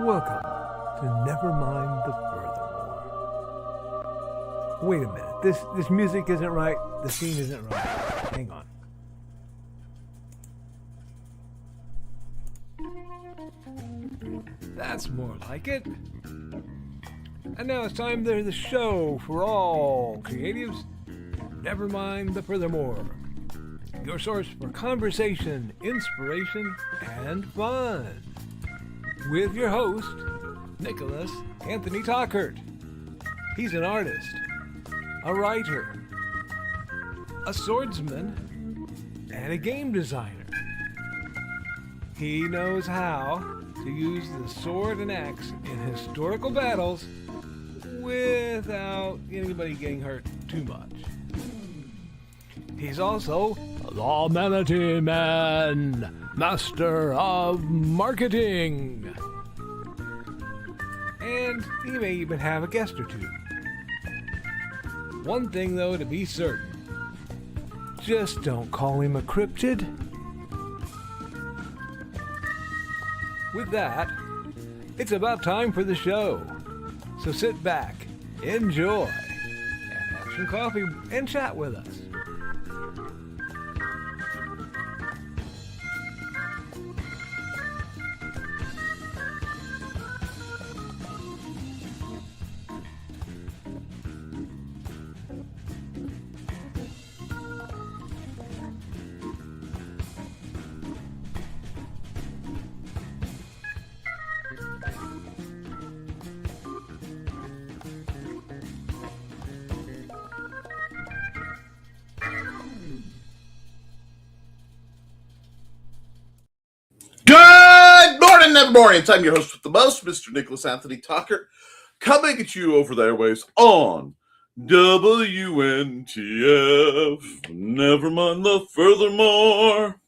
Welcome to Nevermind the Furthermore. Wait a minute, this music isn't right, the scene isn't right. Hang on. That's more like it. And now it's time for the show for all creatives. Nevermind the Furthermore. Your source for conversation, inspiration, and fun. With your host, Nicholas Anthony Tockert. He's an artist, a writer, a swordsman, and a game designer. He knows how to use the sword and axe in historical battles without anybody getting hurt too much. He's also the Manatee Man, master of marketing. And he may even have a guest or two. One thing, though, to be certain. Just don't call him a cryptid. With that, it's about time for the show. So sit back, enjoy, and have some coffee and chat with us. Good morning, Nevermind. I'm your host with the most, Mr. Nicholas Anthony Tockert, coming at you over the airways on WNTF. Nevermind the Furthermore.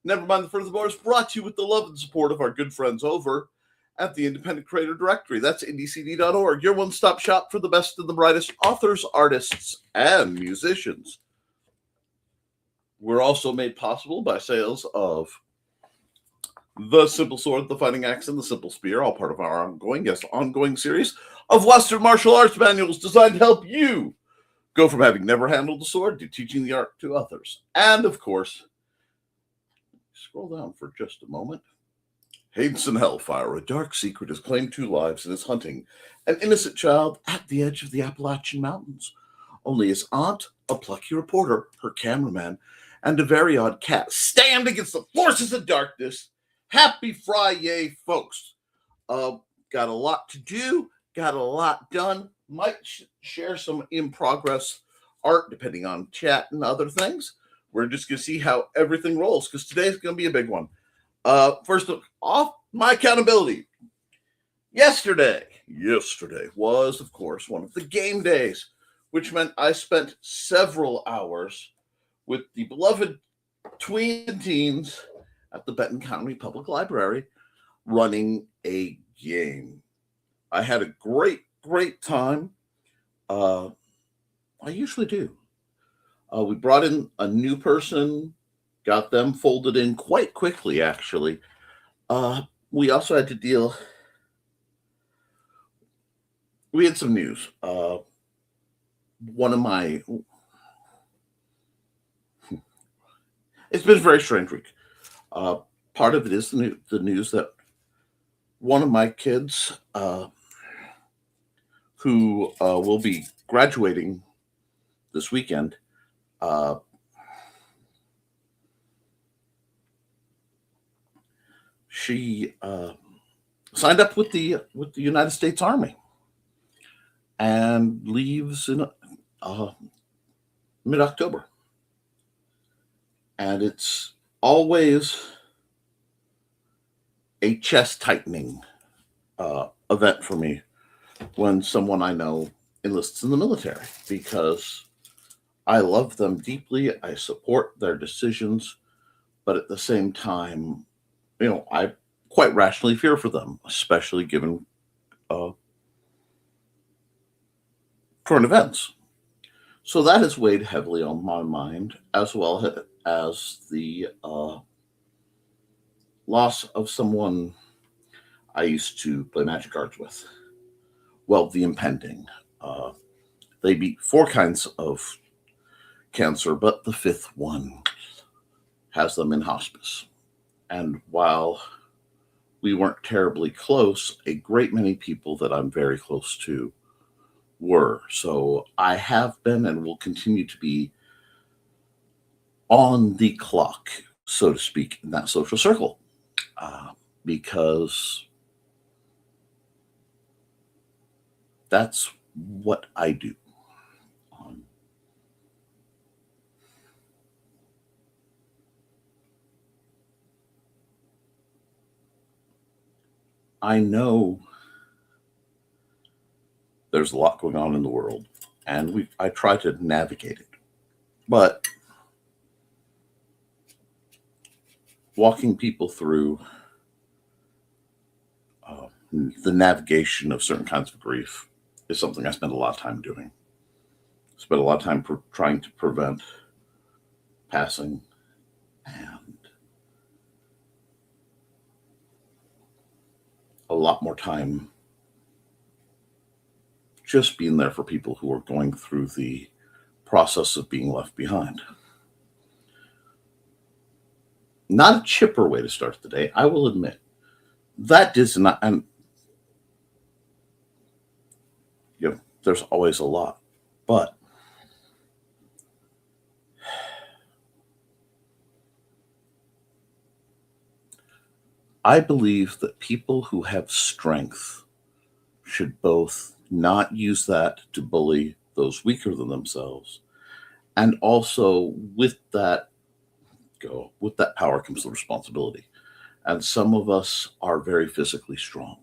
Nevermind the Furthermore is brought to you with the love and support of our good friends over at the Independent Creator Directory. That's indiecd.org, your one-stop shop for the best and the brightest authors, artists, and musicians. We're also made possible by sales of The Simple Sword, The Fighting Axe, and The Simple Spear, all part of our ongoing series of Western martial arts manuals designed to help you go from having never handled a sword to teaching the art to others. And, of course, scroll down for just a moment. Hades and Hellfire, a dark secret has claimed 2 lives and is hunting an innocent child at the edge of the Appalachian Mountains. Only his aunt, a plucky reporter, her cameraman, and a very odd cat stand against the forces of darkness. Happy Friday, folks. Got a lot to do, got a lot done. Might share some in-progress art, depending on chat and other things. We're just going to see how everything rolls, because today's going to be a big one. First off, my accountability. Yesterday was, of course, one of the game days, which meant I spent several hours with the beloved tween teens at the Benton County Public Library running a game. I had a great time. I usually do. We brought in a new person, got them folded in quite quickly, actually. We also had to deal... We had some news. One of my... It's been a very strange week. Part of it is the news that one of my kids, who will be graduating this weekend, she signed up with the United States Army and leaves in mid-October, and it's always a chest-tightening event for me when someone I know enlists in the military, because I love them deeply. I support their decisions, but at the same time, I quite rationally fear for them, especially given current events. So that has weighed heavily on my mind, as well as the loss of someone I used to play magic cards with. Well, the impending. Uh, they beat four kinds of cancer, but the fifth one has them in hospice. And while we weren't terribly close, a great many people that I'm very close to were. So I have been and will continue to be on the clock, so to speak, in that social circle. Because that's what I do. Um, I know there's a lot going on in the world, and I try to navigate it. But walking people through the navigation of certain kinds of grief is something I spend a lot of time doing. Spend a lot of time trying to prevent passing, and a lot more time just being there for people who are going through the process of being left behind. Not a chipper way to start the day, I will admit. That does not, and there's always a lot, but I believe that people who have strength should both not use that to bully those weaker than themselves, and also with that power comes the responsibility. And some of us are very physically strong.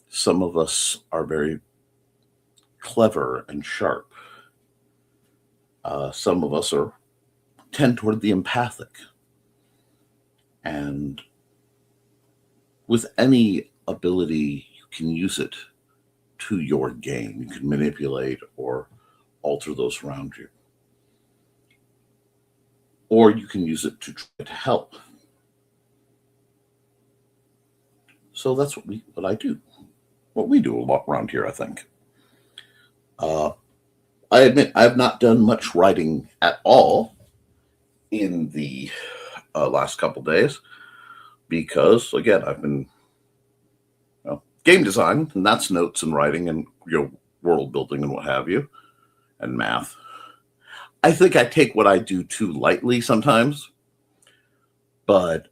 Some of us are very clever and sharp. Some of us tend toward the empathic. And with any ability, you can use it to your gain. You can manipulate or alter those around you. Or you can use it to try to help. So that's what I do. What we do a lot around here, I think. I admit I've not done much writing at all in the last couple days because, again, I've been game design, and that's notes and writing and world building and what have you, and math. I think I take what I do too lightly sometimes, but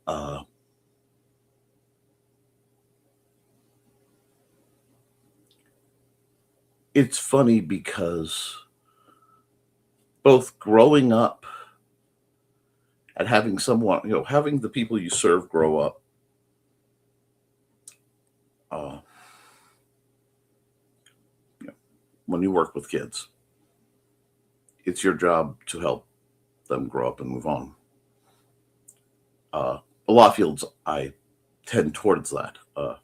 it's funny because both growing up and having someone, having the people you serve grow up, when you work with kids, it's your job to help them grow up and move on. A lot of fields, I tend towards that. I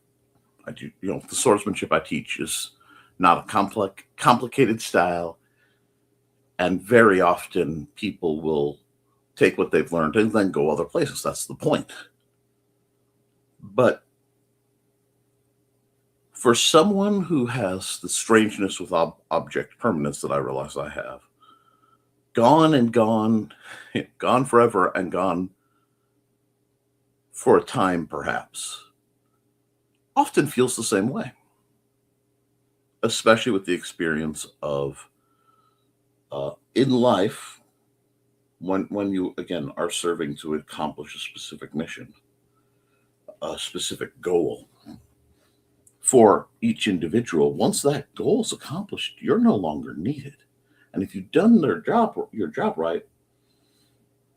do, the swordsmanship I teach is not a complicated style, and very often people will take what they've learned and then go other places. That's the point. But for someone who has the strangeness with object permanence that I realize I have, gone and gone, gone forever and gone for a time perhaps, often feels the same way, especially with the experience of in life when you, again, are serving to accomplish a specific mission, a specific goal. For each individual, once that goal is accomplished, you're no longer needed. And if you've done your job right,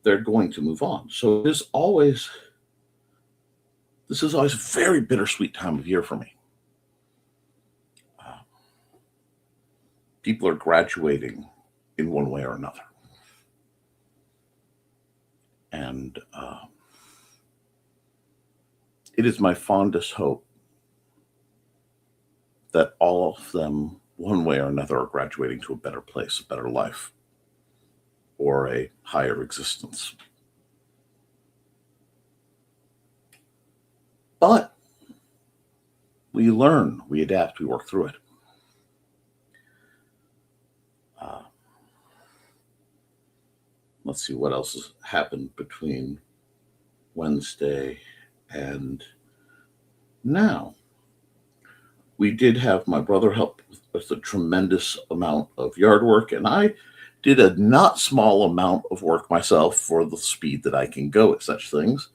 they're going to move on. So this is always a very bittersweet time of year for me. People are graduating in one way or another. And it is my fondest hope that all of them, one way or another, are graduating to a better place, a better life, or a higher existence. But We learn, we adapt, we work through it. Let's see what else has happened between Wednesday and now. We did have my brother help with a tremendous amount of yard work, and I did a not small amount of work myself for the speed that I can go at such things.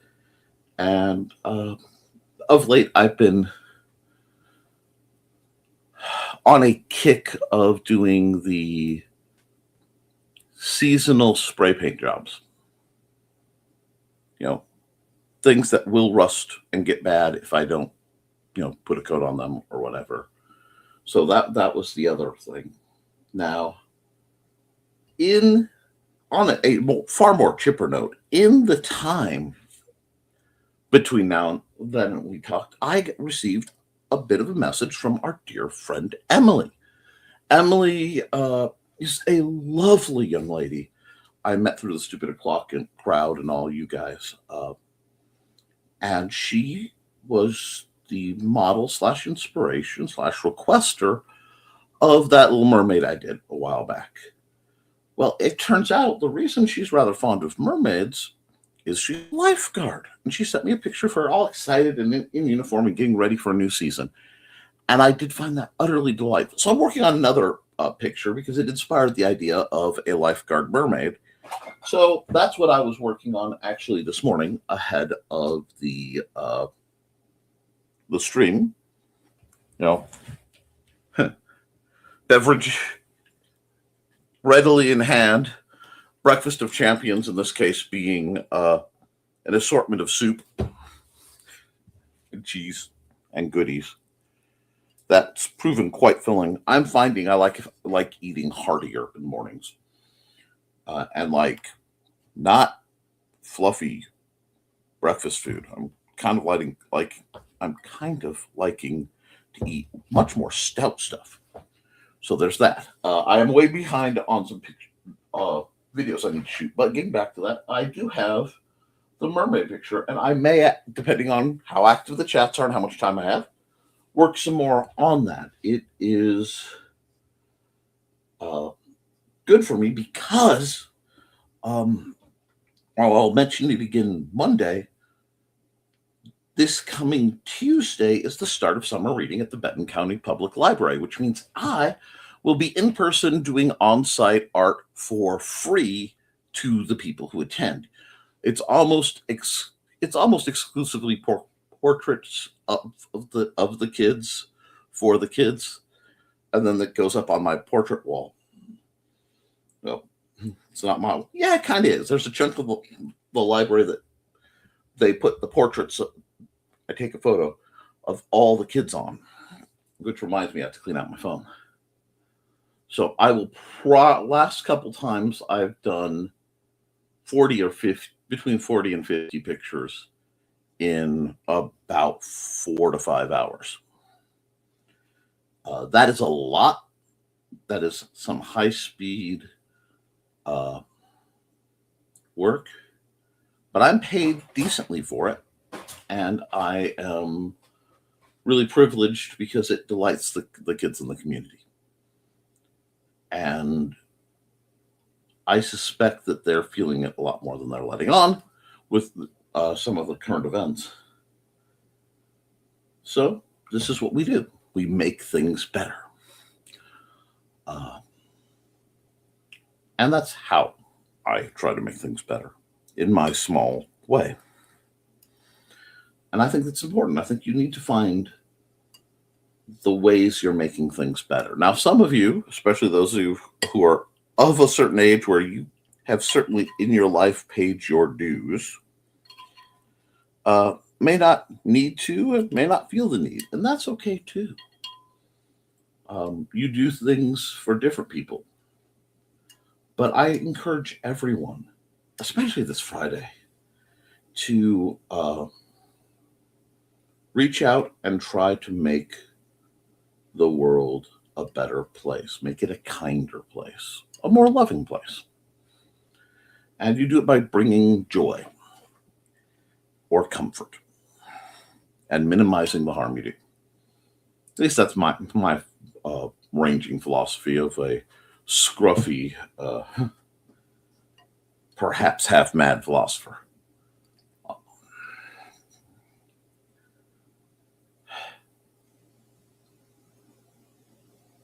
And of late, I've been on a kick of doing the seasonal spray paint jobs. You know, things that will rust and get bad if I don't, put a coat on them or whatever. So that was the other thing. Now, on a far more chipper note, in the time between now and then we talked, I received a bit of a message from our dear friend Emily. Emily is a lovely young lady I met through the Stupid O'Clock and crowd and all you guys. And she was the model / inspiration / requester of that Little Mermaid I did a while back. Well, it turns out the reason she's rather fond of mermaids is she's a lifeguard. And she sent me a picture of her all excited and in uniform and getting ready for a new season. And I did find that utterly delightful. So I'm working on another picture because it inspired the idea of a lifeguard mermaid. So that's what I was working on actually this morning ahead of the stream. Beverage readily in hand, breakfast of champions, in this case being an assortment of soup and cheese and goodies. That's proven quite filling. I'm finding I like eating heartier in the mornings, and not fluffy breakfast food. I'm kind of liking to eat much more stout stuff. So there's that. I am way behind on some videos I need to shoot, but getting back to that, I do have the mermaid picture, and I may, depending on how active the chats are and how much time I have, work some more on that. It is good for me because, I'll mention it again Monday. This coming Tuesday is the start of summer reading at the Benton County Public Library, which means I will be in person doing on-site art for free to the people who attend. It's almost exclusively portraits of the kids for the kids, and then that goes up on my portrait wall. Well, it's not my. Yeah, it kind of is. There's a chunk of the library that they put the portraits. I take a photo of all the kids on, which reminds me I have to clean out my phone. So I will last couple times I've done 40 or 50, between 40 and 50 pictures in about 4 to 5 hours. That is a lot. That is some high speed work, but I'm paid decently for it. And I am really privileged because it delights the kids in the community. And I suspect that they're feeling it a lot more than they're letting on with some of the current events. So this is what we do. We make things better. And that's how I try to make things better in my small way. And I think that's important. I think you need to find the ways you're making things better. Now, some of you, especially those of you who are of a certain age where you have certainly in your life paid your dues, may not need to and may not feel the need. And that's okay too. You do things for different people. But I encourage everyone, especially this Friday, to reach out and try to make the world a better place, make it a kinder place, a more loving place. And you do it by bringing joy or comfort and minimizing the harm you do. least that's my ranging philosophy of a scruffy, perhaps half mad philosopher.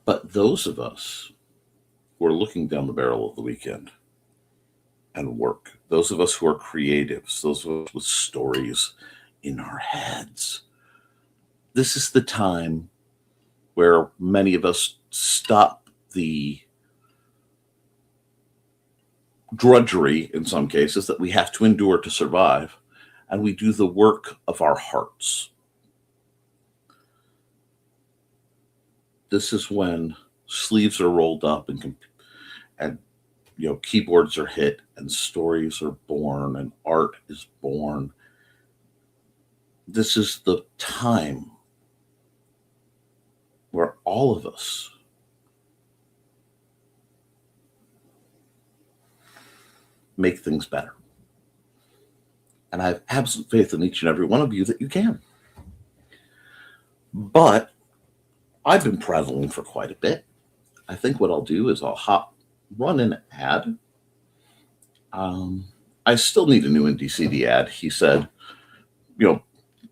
But those of us who are looking down the barrel of the weekend and work, those of us who are creatives, those of us with stories in our heads, this is the time where many of us stop the drudgery, in some cases, that we have to endure to survive, and we do the work of our hearts. This is when sleeves are rolled up and keyboards are hit and stories are born and art is born. This is the time where all of us make things better. And I have absolute faith in each and every one of you that you can. But I've been prattling for quite a bit. I think what I'll do is I'll run an ad. I still need a new NDCD ad, he said,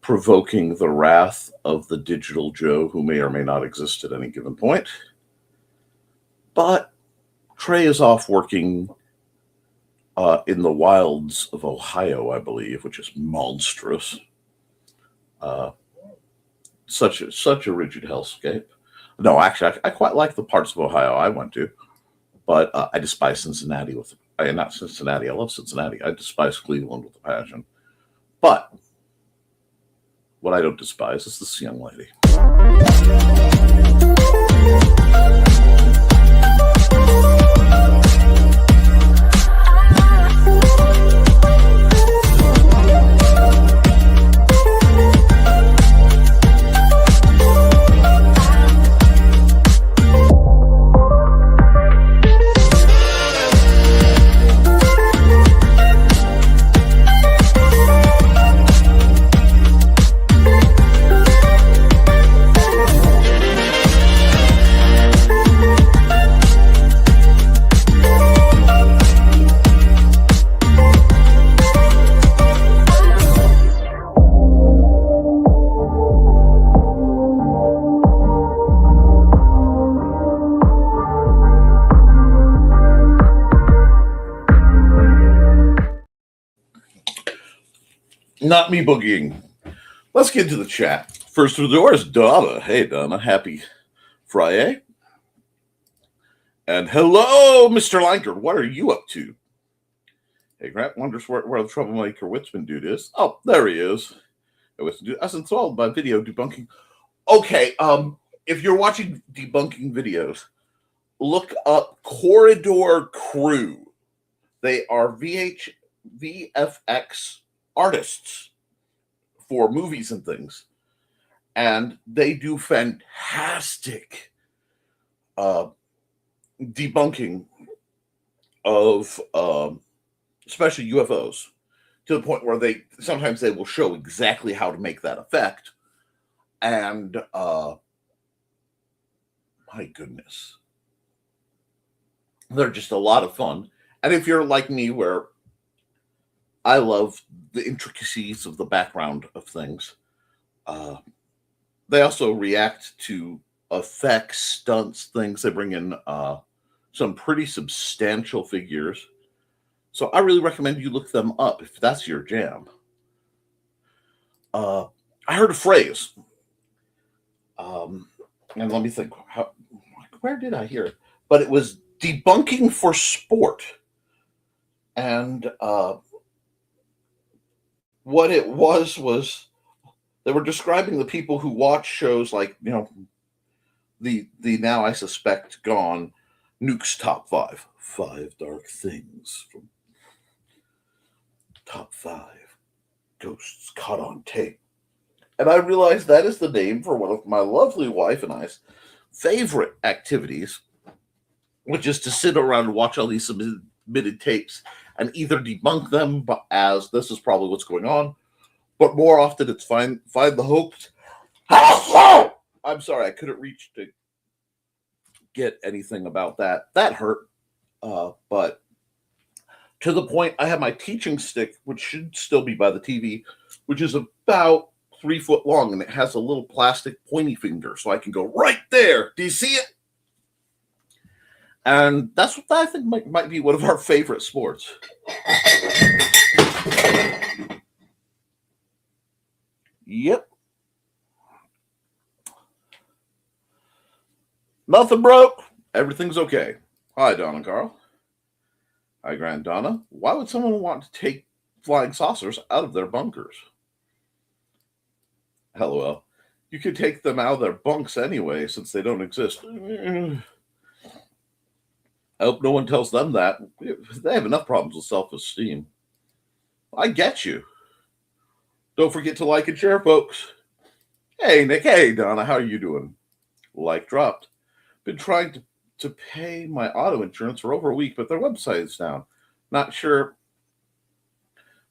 provoking the wrath of the digital Joe who may or may not exist at any given point. But Trey is off working in the wilds of Ohio, I believe, which is monstrous. Such a rigid hellscape. No, actually, I quite like the parts of Ohio I went to, but I despise Cincinnati not Cincinnati. I love Cincinnati. I despise Cleveland with a passion. But what I don't despise is this young lady. Not me boogieing. Let's get into the chat. First through the door is Donna. Hey, Donna. Happy Friday. And hello, Mr. Lankard. What are you up to? Hey, Grant wonders where the troublemaker Witzman dude is. Oh, there he is. I was enthralled by video debunking. Okay, if you're watching debunking videos, look up Corridor Crew. They are VFX artists for movies and things, and they do fantastic debunking of especially UFOs, to the point where they sometimes will show exactly how to make that effect, and my goodness, they're just a lot of fun. And if you're like me, where I love the intricacies of the background of things. They also react to effects, stunts, things. They bring in some pretty substantial figures. So I really recommend you look them up if that's your jam. I heard a phrase. And let me think. Where did I hear it? But it was debunking for sport. And what it was they were describing the people who watch shows like, the now I suspect gone Nuke's Top 5. 5 dark things from Top 5 ghosts caught on tape. And I realized that is the name for one of my lovely wife and I's favorite activities, which is to sit around and watch all these submitted tapes and either debunk them as this is probably what's going on, but more often it's find the hoax. I'm sorry, I couldn't reach to get anything about that. That hurt. But to the point, I have my teaching stick, which should still be by the TV, which is about 3 foot long, and it has a little plastic pointy finger, so I can go right there. Do you see it? And that's what I think might be one of our favorite sports. Yep. Nothing broke. Everything's okay. Hi, Donna Carl. Hi, Grand Donna. Why would someone want to take flying saucers out of their bunkers? LOL. You could take them out of their bunks anyway, since they don't exist. I hope no one tells them that. They have enough problems with self-esteem. I get you. Don't forget to like and share, folks. Hey, Nick. Hey, Donna. How are you doing? Like dropped. Been trying to pay my auto insurance for over a week, but their website is down. Not sure,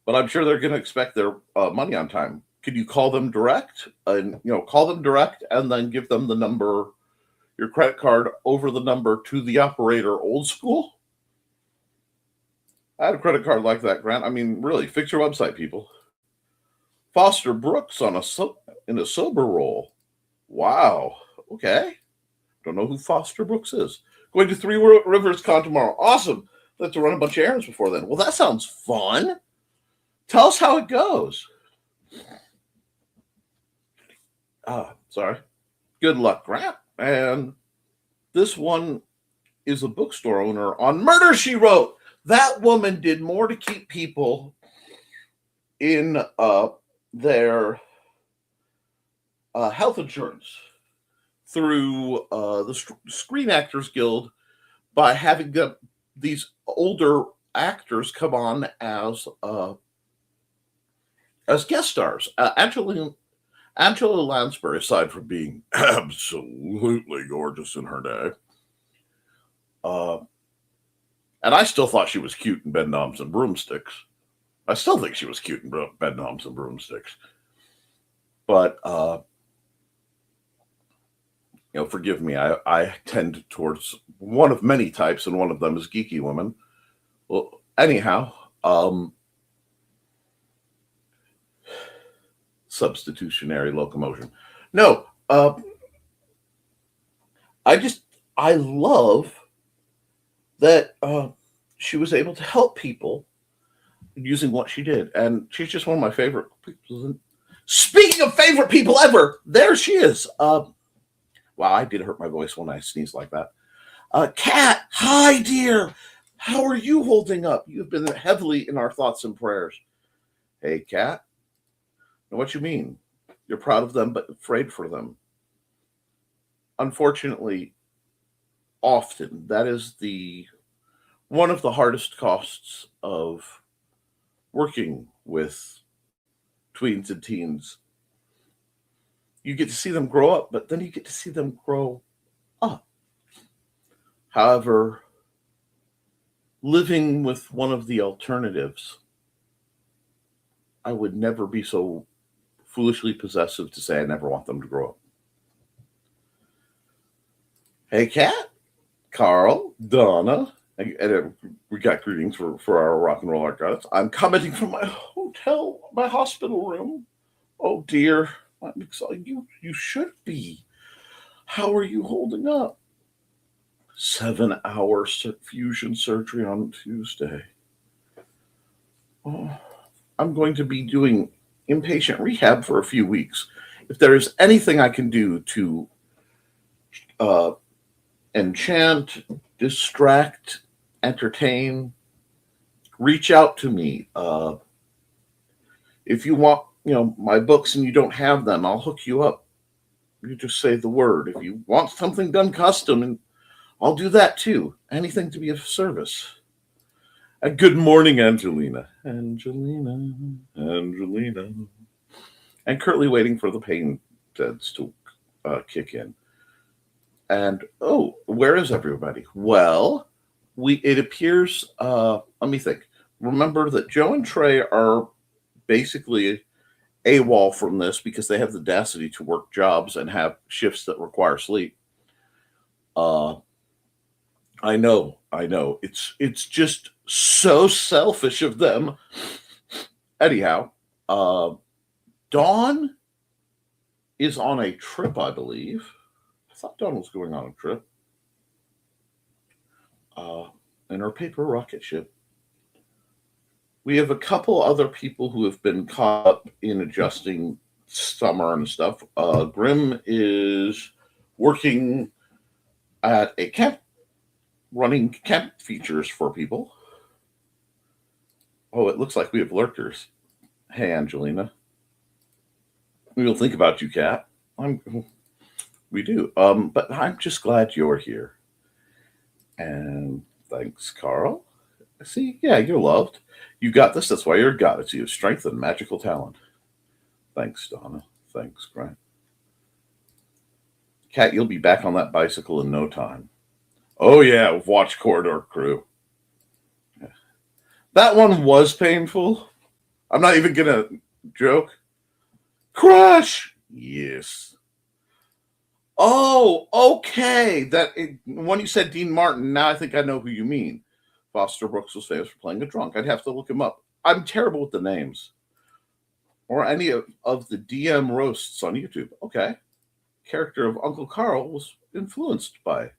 but I'm sure they're going to expect their money on time. Could you call them direct? And call them direct, and then give them the number, your credit card over the number to the operator, old school. I had a credit card like that, Grant. I mean, really, fix your website, people. Foster Brooks in a sober role. Wow. Okay. Don't know who Foster Brooks is. Going to Three Rivers Con tomorrow. Awesome. Let's have to run a bunch of errands before then. Well, that sounds fun. Tell us how it goes. Sorry. Good luck, Grant. And this one is a bookstore owner on Murder, She Wrote. That woman did more to keep people in their health insurance through the Screen Actors Guild by having these older actors come on as guest stars. Angela Lansbury, aside from being absolutely gorgeous in her day, and I still thought she was cute in Bedknobs and Broomsticks. I still think she was cute in Bedknobs and Broomsticks. But forgive me, I tend towards one of many types, and one of them is geeky women. Well, anyhow, substitutionary locomotion. No, I love that she was able to help people using what she did, and she's just one of my favorite people. Speaking of favorite people ever, there she is. Wow, I did hurt my voice when I sneezed like that. Kat, hi, dear. How are you holding up? You've been heavily in our thoughts and prayers. Hey, Kat. Know what you mean? You're proud of them, but afraid for them. Unfortunately, often that is one of the hardest costs of working with tweens and teens. You get to see them grow up, but then you get to see them grow up. However, living with one of the alternatives, I would never be so foolishly possessive to say I never want them to grow up. Hey, Kat, Carl, Donna, and we got greetings for our rock and roll archives. I'm commenting from my hospital room. Oh, dear. I'm excited. You should be. How are you holding up? 7-hour fusion surgery on Tuesday. Oh, I'm going to be doing inpatient rehab for a few weeks. If there is anything I can do to enchant, distract, entertain, reach out to me. If you want, my books and you don't have them, I'll hook you up. You just say the word. If you want something done custom, and I'll do that too. Anything to be of service. And good morning, Angelina. Angelina. And currently waiting for the pain meds to kick in. And, where is everybody? Well, it appears, let me think. Remember that Joe and Trey are basically AWOL from this because they have the audacity to work jobs and have shifts that require sleep. I know. It's just so selfish of them. Anyhow, Dawn is on a trip, I believe. I thought Dawn was going on a trip. In her paper rocket ship. We have a couple other people who have been caught up in adjusting summer and stuff. Grim is working at a camp, running camp features for people. Oh, it looks like we have lurkers. Hey, Angelina. We will think about you, Kat. We do. But I'm just glad you're here. And thanks, Carl. See, yeah, you're loved. You got this. That's why you're a goddess. You have strength and magical talent. Thanks, Donna. Thanks, Grant. Kat, you'll be back on that bicycle in no time. Oh, yeah, watch Corridor Crew. Yeah. That one was painful. I'm not even going to joke. Crush! Yes. Oh, okay. When you said Dean Martin, now I think I know who you mean. Foster Brooks was famous for playing a drunk. I'd have to look him up. I'm terrible with the names. Or any of the DM roasts on YouTube. Okay. Character of Uncle Carl was influenced by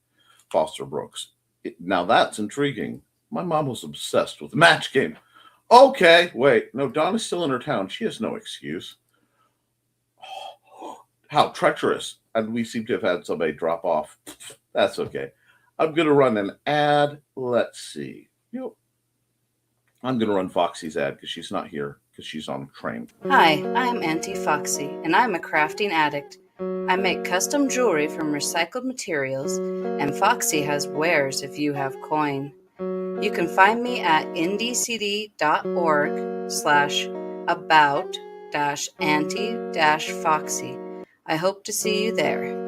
Foster Brooks. Now that's intriguing. My mom was obsessed with the Match Game. Okay, wait. No, Donna's still in her town. She has no excuse. How treacherous. And we seem to have had somebody drop off. That's okay. I'm going to run an ad. Let's see. I'm going to run Foxy's ad because she's not here because she's on a train. Hi, I'm Auntie Foxy, and I'm a crafting addict. I make custom jewelry from recycled materials, and Foxy has wares if you have coin. You can find me at indcd.org/about-auntie-foxy. I hope to see you there.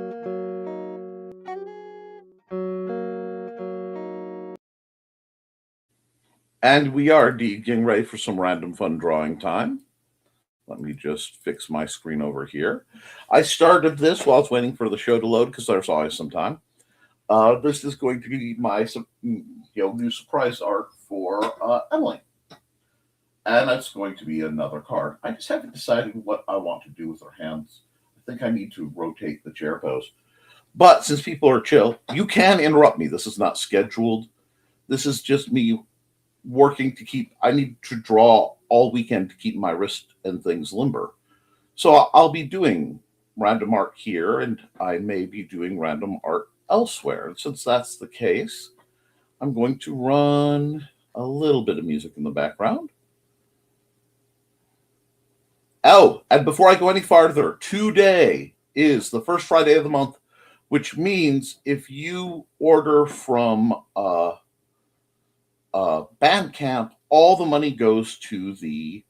And we are indeed getting ready for some random fun drawing time. Let me just fix my screen over here. I started this while I was waiting for the show to load because there's always some time. This is going to be my new surprise art for Emily. And that's going to be another card. I just haven't decided what I want to do with her hands. I think I need to rotate the chair pose. But since people are chill, you can interrupt me. This is not scheduled. This is just me working to keep, I need to draw all weekend to keep my wrist and things limber. So I'll be doing random art here, and I may be doing random art elsewhere. And since that's the case, I'm going to run a little bit of music in the background. Oh, and before I go any farther, today is the first Friday of the month, which means if you order from Bandcamp, all the money goes to the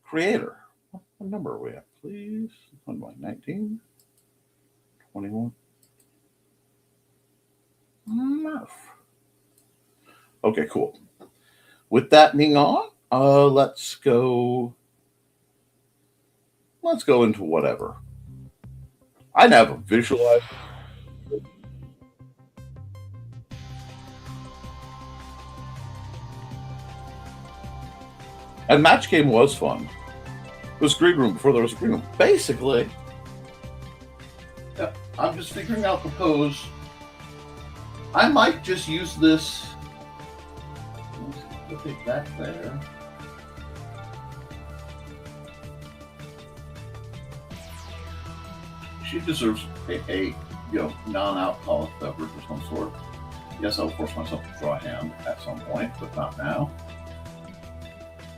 creator. What number are we at, please? 19? 21? Enough. Okay, cool. With that being on, let's go into whatever. I never visualized. And Match Game was fun. It was Green Room before there was a Green Room. Basically, I'm just figuring out the pose. I might just use this. Put it back there. She deserves a non-alcoholic beverage of some sort. Yes, I'll force myself to draw a hand at some point, but not now.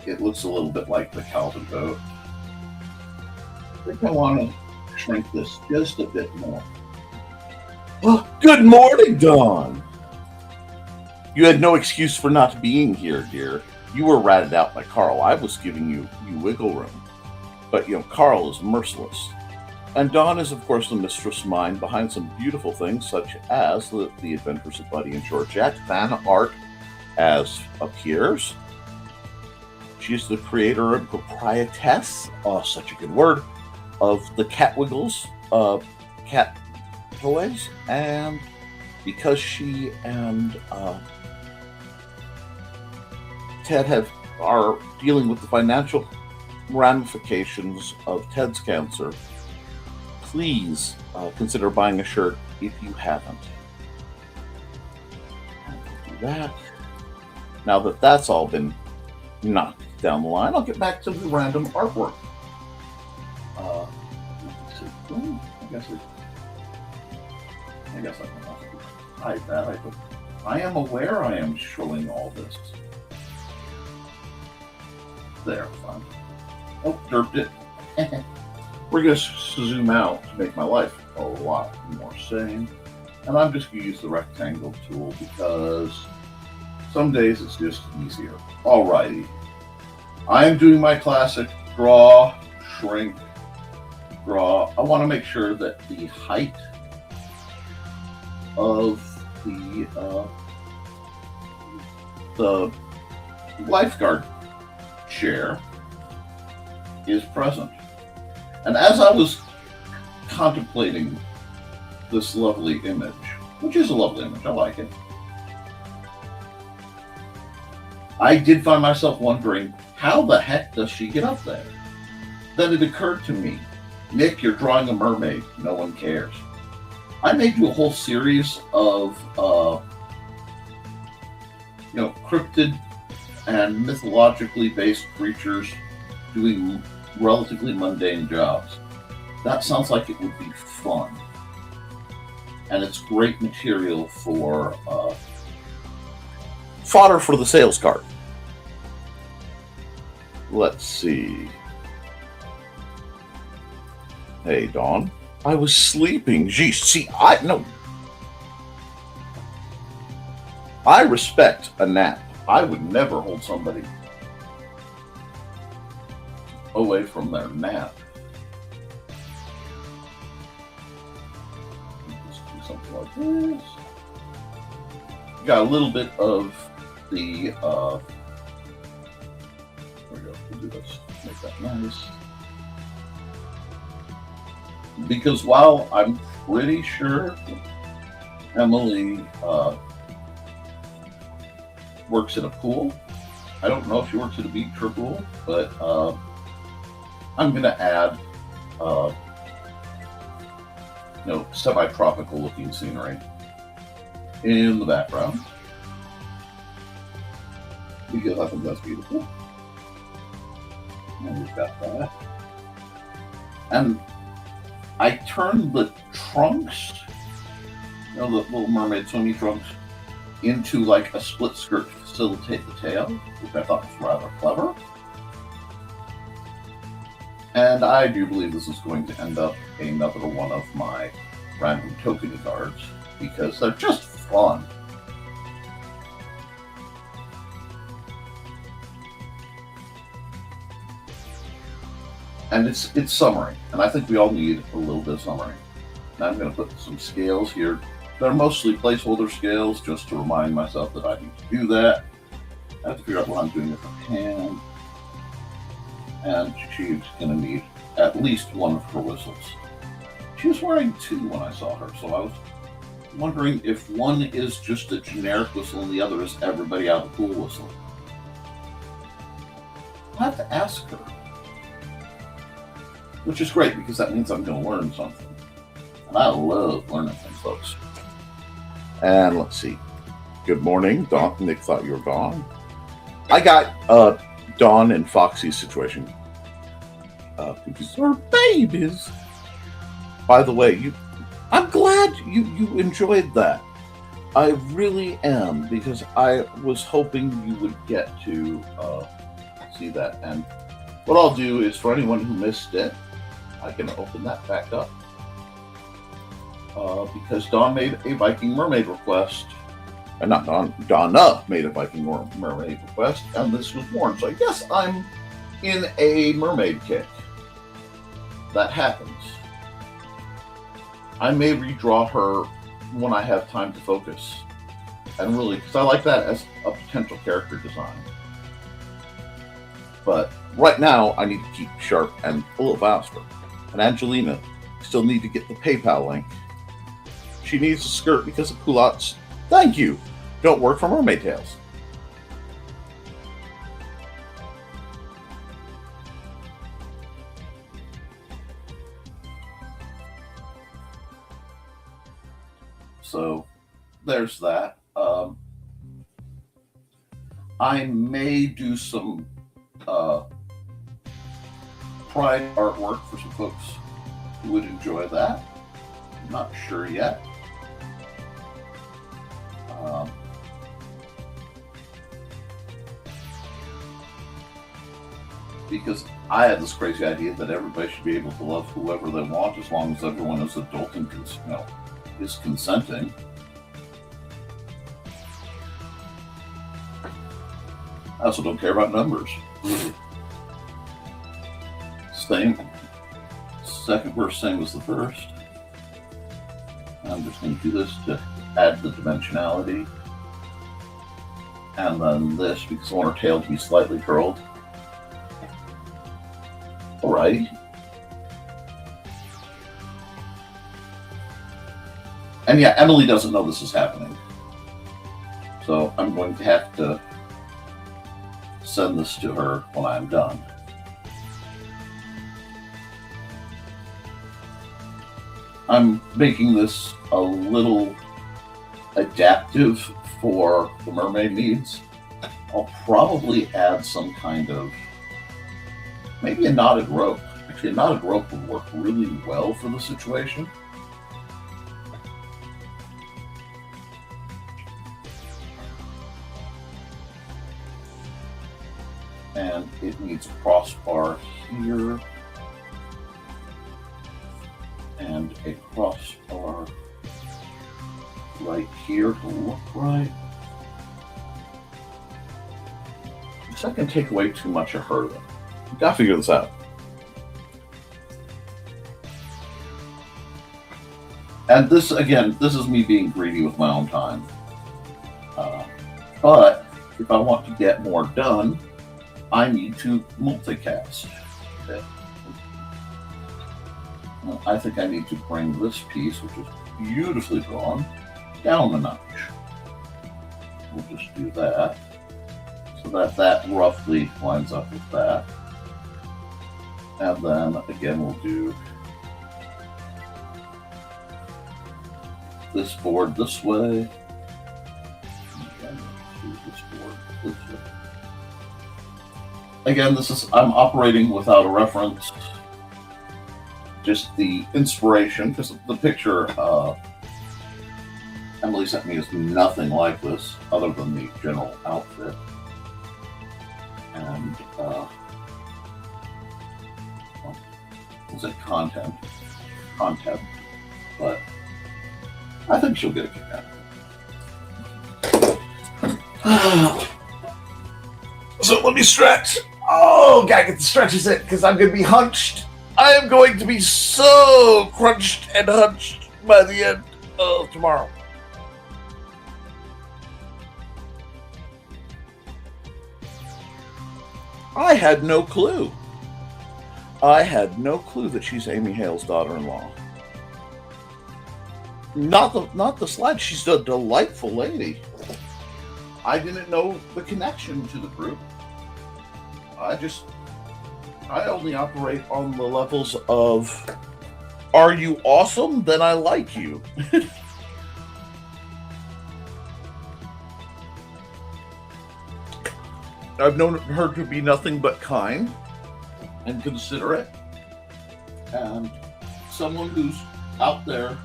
It looks a little bit like the Calvin boat. I think I want to shrink this just a bit more. Oh, good morning, Dawn. You had no excuse for not being here, dear. You were ratted out by Carl. I was giving you wiggle room. But, Carl is merciless. And Dawn is, of course, the mistress mind behind some beautiful things, such as the Adventures of Buddy and Georgette fan art as appears. She's the creator and proprietress, such a good word, of the Cat Wiggles cat toys. And because she and Ted are dealing with the financial ramifications of Ted's cancer, please consider buying a shirt if you haven't. And we'll do that. Now that that's all been knocked down the line, I'll get back to the random artwork. I guess I can hide that. I am aware I am showing all this. There, fine. Oh, derped it. We're going to zoom out to make my life a lot more sane. And I'm just going to use the rectangle tool because some days it's just easier. Alrighty. I'm doing my classic draw, shrink, draw. I want to make sure that the height of the lifeguard chair is present. And as I was contemplating this lovely image, which is a lovely image, I like it, I did find myself wondering, how the heck does she get up there? Then it occurred to me, Nick, you're drawing a mermaid. No one cares. I made you a whole series of, cryptid and mythologically based creatures doing relatively mundane jobs. That sounds like it would be fun. And it's great material for fodder for the sales card. Let's see. Hey, Dawn. I was sleeping. Geez, see, I respect a nap. I would never hold somebody away from their nap. Just do something like this. Got a little bit of the, there we go, we'll do this, make that nice. Because while I'm pretty sure Emily works in a pool, I don't know if she works at a beach or pool, but I'm going to add, semi-tropical looking scenery in the background, because I think that's beautiful. And we've got that. And I turned the trunks, the Little Mermaid swimming trunks, into like a split skirt to facilitate the tail, which I thought was rather clever. And I do believe this is going to end up another one of my random token cards, because they're just fun. And it's summary, and I think we all need a little bit of summary. Now I'm going to put some scales here. They're mostly placeholder scales, just to remind myself that I need to do that. I have to figure out what I'm doing with her hand. And she's going to need at least one of her whistles. She was wearing two when I saw her, so I was wondering if one is just a generic whistle and the other is everybody out of the pool whistle. I'll have to ask her. Which is great, because that means I'm going to learn something. And I love learning things, folks. And let's see. Good morning. Dawn. Nick thought you were gone. I got Dawn and Foxy's situation. Because they're babies. By the way, I'm glad you enjoyed that. I really am, because I was hoping you would get to see that. And what I'll do is, for anyone who missed it, I can open that back up. Because Dawn made a Viking mermaid request. Not Dawn, Donna made a Viking mermaid request, and this was born. So I guess I'm in a mermaid kick. That happens. I may redraw her when I have time to focus. And really, because I like that as a potential character design. But right now, I need to keep sharp and a little faster. And Angelina still need to get the PayPal link. She needs a skirt because the culottes, thank you, don't work for mermaid tails. So there's that. I may do some pride artwork for some folks who would enjoy that. I'm not sure yet. Because I had this crazy idea that everybody should be able to love whoever they want as long as everyone is adult and is consenting. I also don't care about numbers. Same. Second verse, same as the first. I'm just going to do this to add the dimensionality. And then this, because I want her tail to be slightly curled. Alright. And yeah, Emily doesn't know this is happening. So I'm going to have to send this to her when I'm done. I'm making this a little adaptive for the mermaid needs. I'll probably add some kind of, maybe a knotted rope. Actually, a knotted rope would work really well for the situation. And it needs a crossbar here. And a crossbar right here to look right. Because I can take away too much of her then. We've got to figure this out. And this, again, this is me being greedy with my own time. But if I want to get more done, I need to multicast. Okay. Well, I think I need to bring this piece, which is beautifully drawn, down a notch. We'll just do that. So that that roughly lines up with that. And then again, we'll do this board this way. And do this board this way. Again, this is, I'm operating without a reference. Just the inspiration, because the picture Emily sent me is nothing like this, other than the general outfit. And is it content, but I think she'll get a kick out of it. So let me stretch. Oh, gotta get the stretches in, because I'm going to be hunched. I am going to be so crunched and hunched by the end of tomorrow. I had no clue. I had no clue that she's Amy Hale's daughter-in-law. Not the slide. She's a delightful lady. I didn't know the connection to the group. I only operate on the levels of, are you awesome? Then I like you. I've known her to be nothing but kind and considerate, and someone who's out there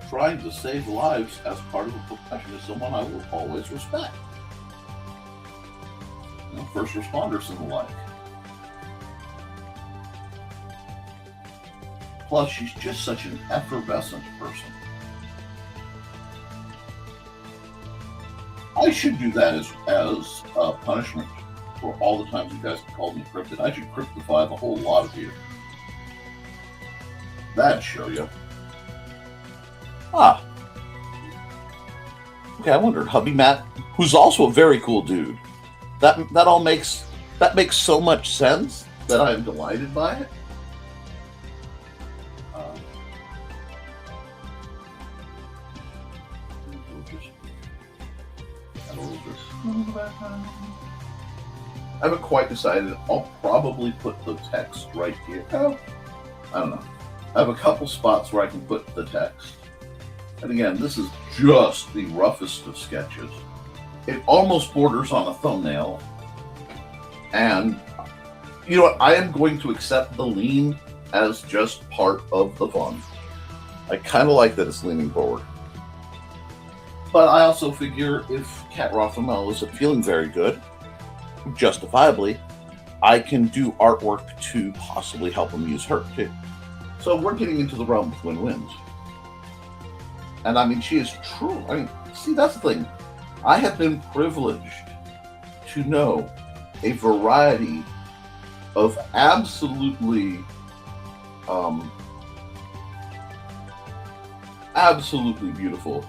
trying to save lives as part of a profession is someone I will always respect. First responders and the like. Plus, she's just such an effervescent person. I should do that as a punishment for all the times you guys have called me cryptid. I should cryptify the whole lot of you. That'd show you. Ah. Okay, I wondered. Hubby Matt, who's also a very cool dude. That makes so much sense that I am delighted by it. I haven't quite decided. I'll probably put the text right here. Oh, I don't know. I have a couple spots where I can put the text. And again, this is just the roughest of sketches. It almost borders on a thumbnail. And you know what? I am going to accept the lean as just part of the fun. I kind of like that it's leaning forward. But I also figure if Kat Rothamel isn't feeling very good, justifiably, I can do artwork to possibly help amuse her too. So we're getting into the realm of win-wins. And I mean, she is true. I mean, see, that's the thing. I have been privileged to know a variety of absolutely beautiful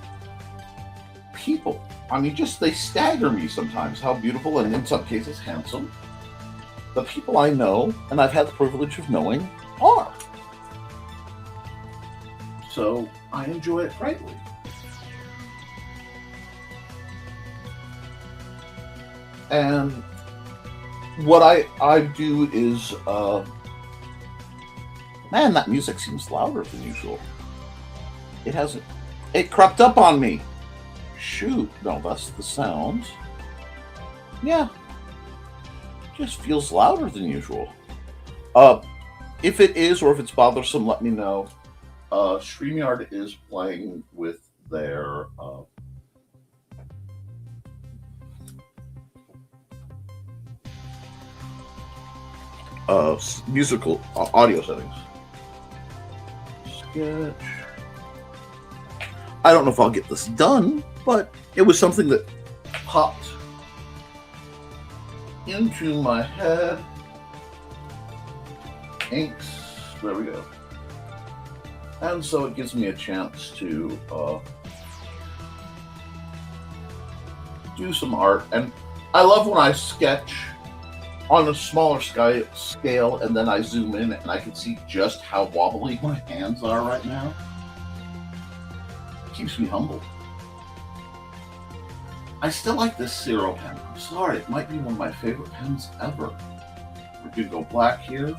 people. I mean, just they stagger me sometimes how beautiful and in some cases handsome the people I know and I've had the privilege of knowing are. So I enjoy it greatly. And what I do is, man, that music seems louder than usual. It crept up on me. Shoot, no, that's the sound. Yeah, just feels louder than usual. If it is, or if it's bothersome, let me know. StreamYard is playing with their musical audio settings. Sketch. I don't know if I'll get this done, but it was something that popped into my head. Inks. There we go. And so it gives me a chance to do some art. And I love when I sketch on a smaller scale and then I zoom in and I can see just how wobbly my hands are right now. It keeps me humble. I still like this Zero pen. I'm sorry, it might be one of my favorite pens ever. We're gonna go black here.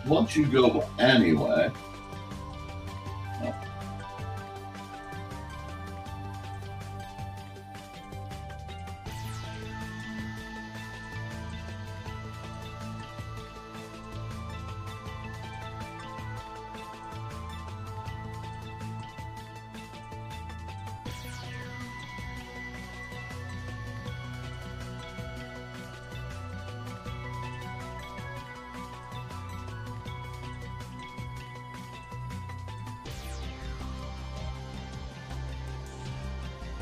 Once you go anyway. Oh.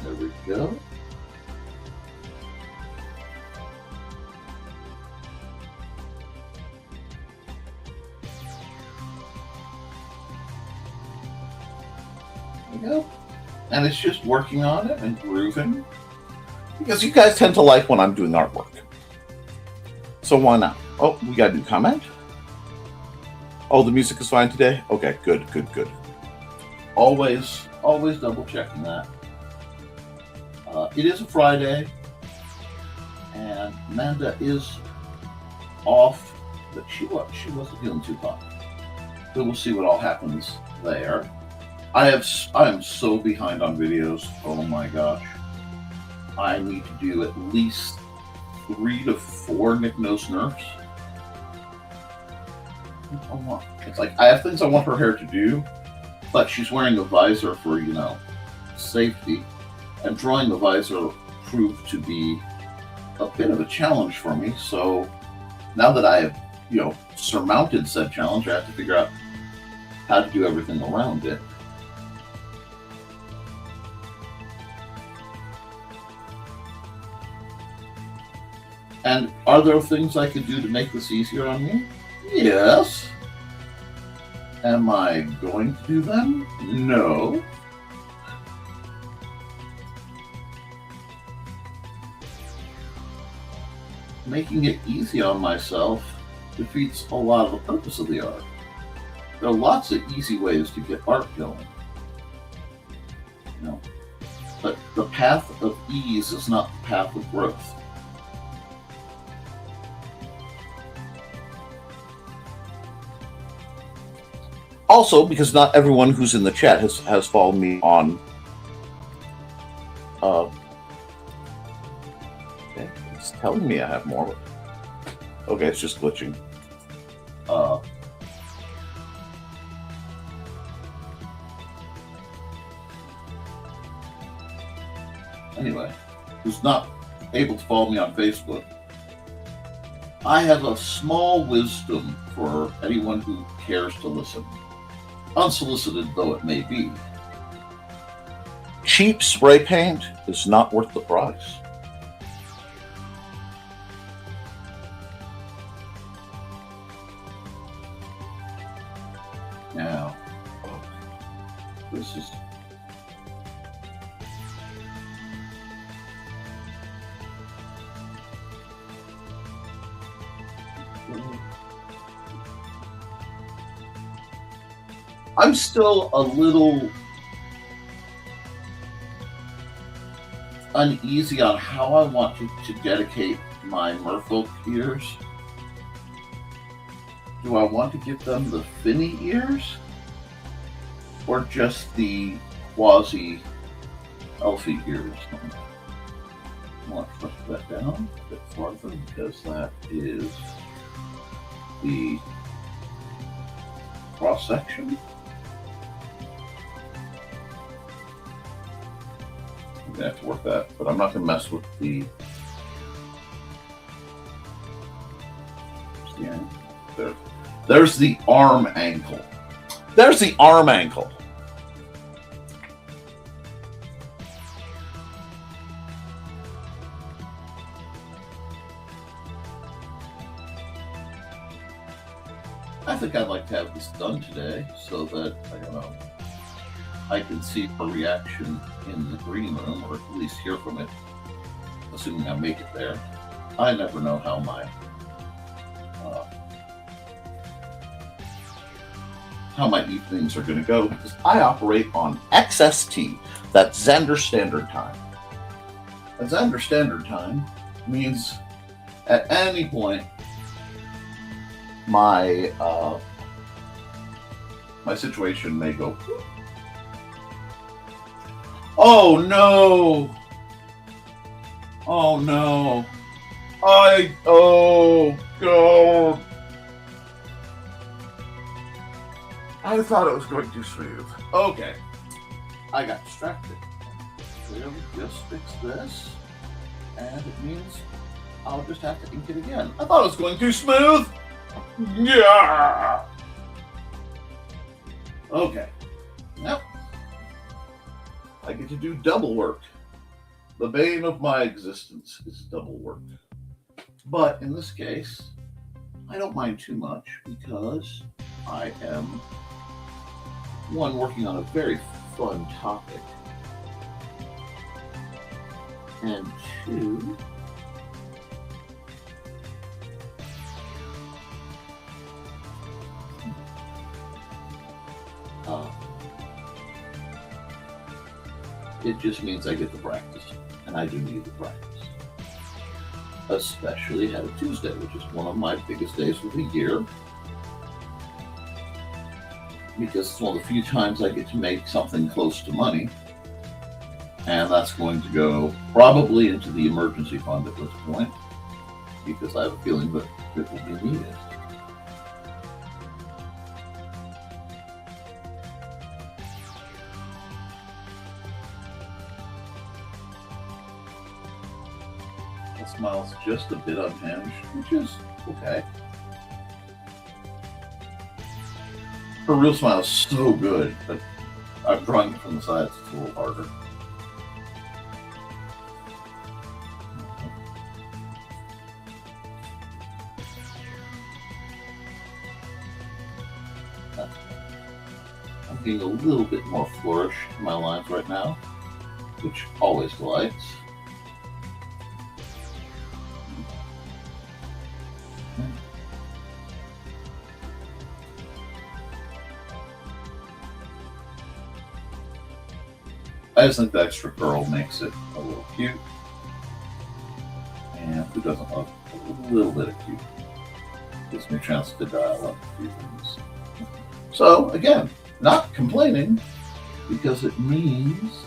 There we go. There we go. And it's just working on it and grooving. Because you guys tend to like when I'm doing artwork. So why not? Oh, we got a new comment. Oh, the music is fine today? Okay, good. Always double checking that. It is a Friday, and Amanda is off, but she wasn't feeling too hot. So we'll see what all happens there. I am so behind on videos. Oh my gosh. I need to do at least 3 to 4 Nick Knows Nerfs. It's like I have things I want her hair to do, but she's wearing a visor for, you know, safety. And drawing the visor proved to be a bit of a challenge for me. So now that I have, you know, surmounted said challenge, I have to figure out how to do everything around it. And are there things I could do to make this easier on me? Yes. Am I going to do them? No. Making it easy on myself defeats a lot of the purpose of the art. There are lots of easy ways to get art going. But the path of ease is not the path of growth. Also, because not everyone who's in the chat has followed me on. Okay, it's telling me I have more. Okay, it's just glitching. Anyway, who's not able to follow me on Facebook, I have a small wisdom for anyone who cares to listen, unsolicited though it may be. Cheap spray paint is not worth the price. Now, this is I'm still a little uneasy on how I want to dedicate my merfolk ears. Do I want to give them the finny ears? Or just the quasi-elfy ears? I want to push that down a bit farther because that is the cross-section. I'm going to have to work that, but I'm not going to mess with the... There's the arm ankle. There's the arm ankle. I think I'd like to have this done today so that, I don't know, I can see her reaction in the green room, or at least hear from it, assuming I make it there. I never know how my evenings are going to go, because I operate on XST, that's Xander Standard Time. And Xander Standard Time means at any point my situation may go. Oh no! Oh no! Oh God! I thought it was going too smooth. Okay, I got distracted. We'll just fix this, and it means I'll just have to ink it again. I thought it was going too smooth. Yeah. Okay. Yep. I get to do double work. The bane of my existence is double work. But in this case, I don't mind too much because I am, one, working on a very fun topic, and two, it just means I get the practice, and I do need the practice. Especially at a Tuesday, which is one of my biggest days of the year, because it's one of the few times I get to make something close to money, and that's going to go probably into the emergency fund at this point, because I have a feeling that it will be needed. That smile's just a bit unhinged, which is okay. Her real smile is so good, but I'm drawing it from the sides, it's a little harder. being a little bit more flourished in my lines right now, which always delights. I just think the extra curl makes it a little cute. And who doesn't love a little bit of cute? Gives me a chance to dial up a few things. So, again, not complaining, because it means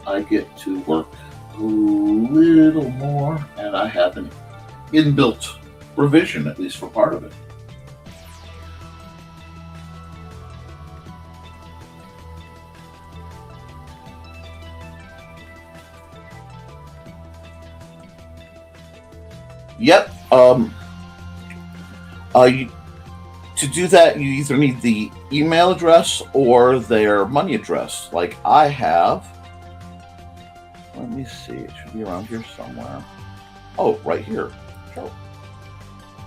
I get to work a little more, and I have an inbuilt revision, at least for part of it. Yep. To do that, you either need the email address or their money address. Like I have. Let me see. It should be around here somewhere. Oh, right here. Sure.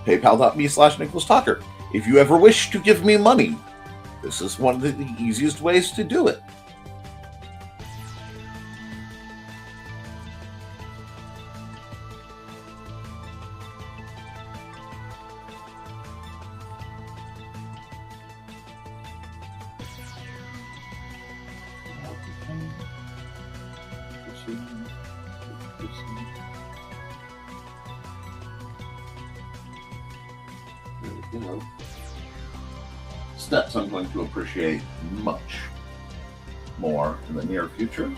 PayPal.me/Nicholas Tockert. If you ever wish to give me money, this is one of the easiest ways to do it. Steps I'm going to appreciate much more in the near future.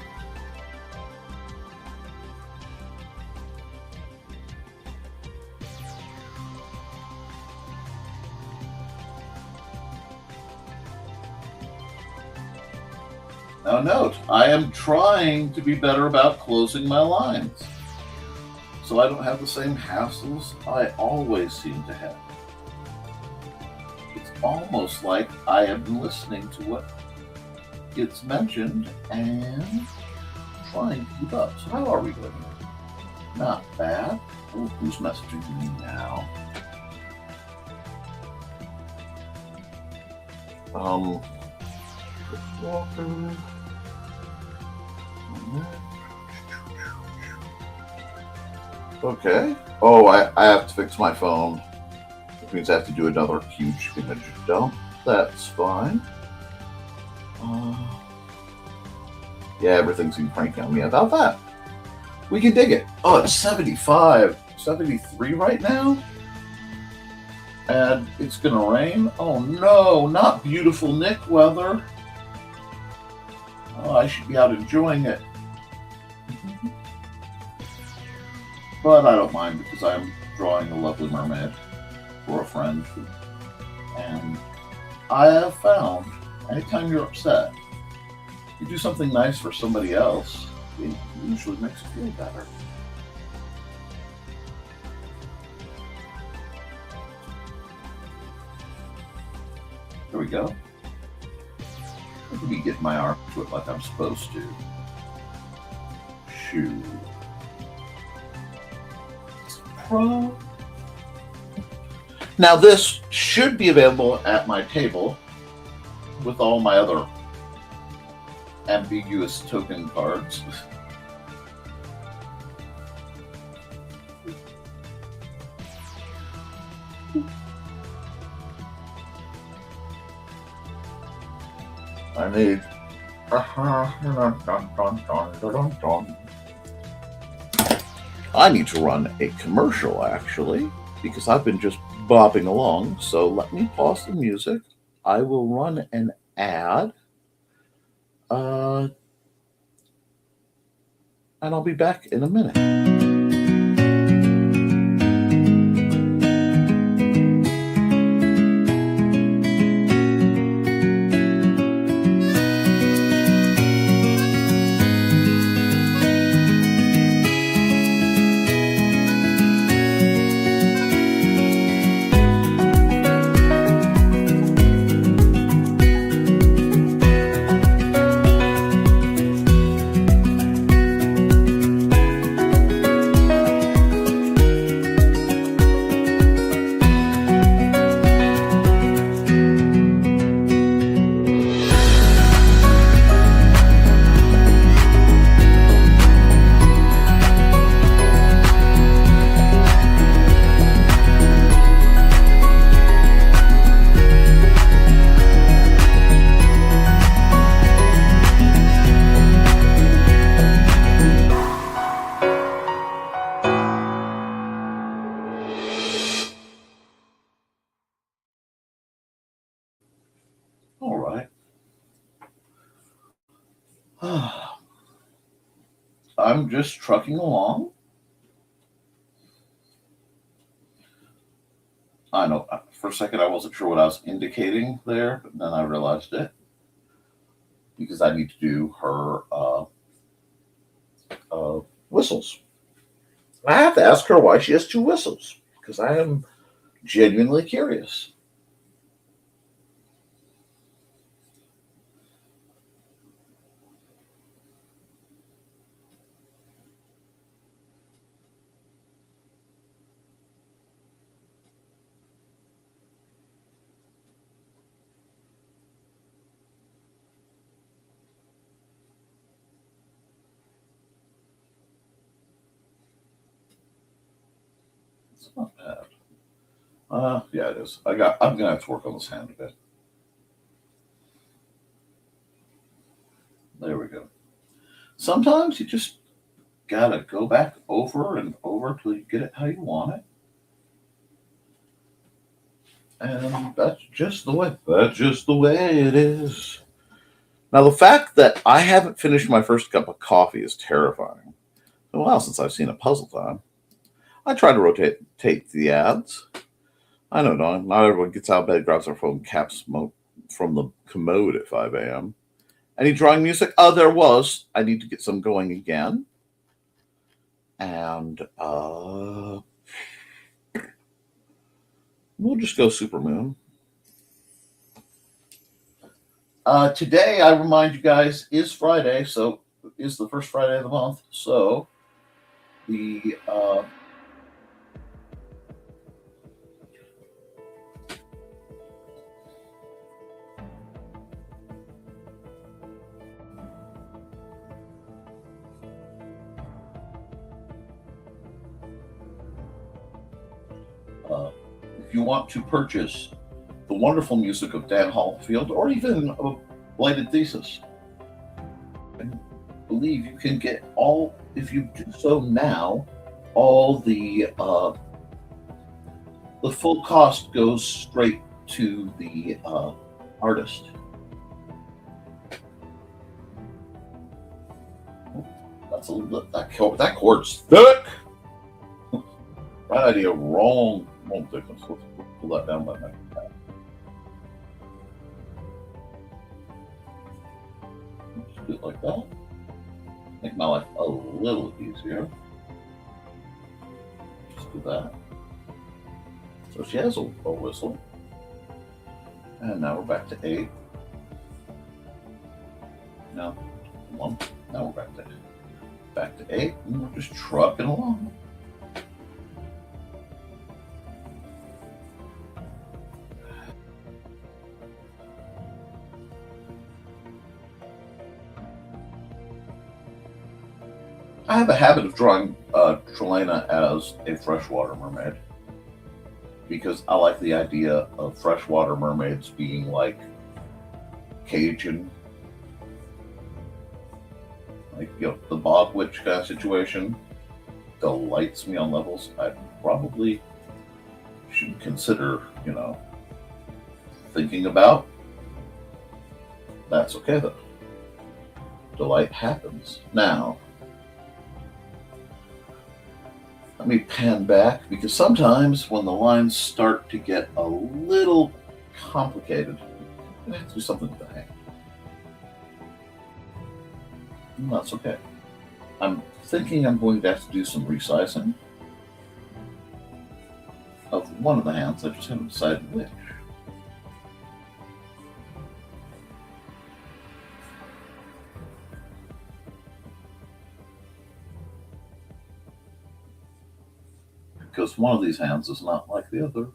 Now note, I am trying to be better about closing my lines, so I don't have the same hassles I always seem to have. It's almost like I am listening to what gets mentioned and trying to keep up. So how are we doing? Not bad. Oh, who's messaging me now? Okay. Oh, I have to fix my phone. Which means I have to do another huge image dump. That's fine. Yeah, everything seemed cranky on me about that. We can dig it. Oh, it's 75, 73 right now? And it's gonna rain? Oh no, not beautiful Nick weather. Oh, I should be out enjoying it. But I don't mind because I'm drawing a lovely mermaid for a friend. And I have found, anytime you're upset, you do something nice for somebody else, it usually makes you feel better. There we go. Let me get my arm to it like I'm supposed to. Shoo. Pro. Now this should be available at my table with all my other ambiguous token cards. I need I need to run a commercial actually, because I've been just bopping along. So let me pause the music. I will run an ad. And I'll be back in a minute. I'm just trucking along. I know for a second I wasn't sure what I was indicating there, but then I realized it because I need to do her whistles. I have to ask her why she has two whistles because I am genuinely curious. It's not bad. Yeah, it is. I'm gonna have to work on this hand a bit. There we go. Sometimes you just gotta go back over and over till you get it how you want it. And that's just the way. That's just the way it is. Now, the fact that I haven't finished my first cup of coffee is terrifying. It's been a while since I've seen a puzzle time. I try to rotate the ads. I know, Don. Not everyone gets out of bed, grabs their phone, caps smoke from the commode at 5 a.m. Any drawing music? There was. I need to get some going again. And we'll just go Supermoon. Today, I remind you guys, is Friday, so is the first Friday of the month. So the if you want to purchase the wonderful music of Dan Hallfield or even a Blighted Thesis, I believe you can get all, if you do so now, all the full cost goes straight to the artist. That's a little bit, that chord's thick. Right idea, wrong thickness. Let's pull that down by my tab. Just do it like that. Make my life a little easier. Just do that. So she has a whistle. And now we're back to 8. Now 1. Now we're back to 8. And we're just trucking along. I have a habit of drawing Trelena as a freshwater mermaid because I like the idea of freshwater mermaids being like Cajun, like, you know, the Bob Witch kind of situation delights me on levels I probably should consider, you know, thinking about. That's okay though. Delight happens. Now, let me pan back because sometimes when the lines start to get a little complicated, I have to do something with the hand. And that's okay. I'm thinking I'm going to have to do some resizing of one of the hands. I just haven't decided which. Because one of these hands is not like the other.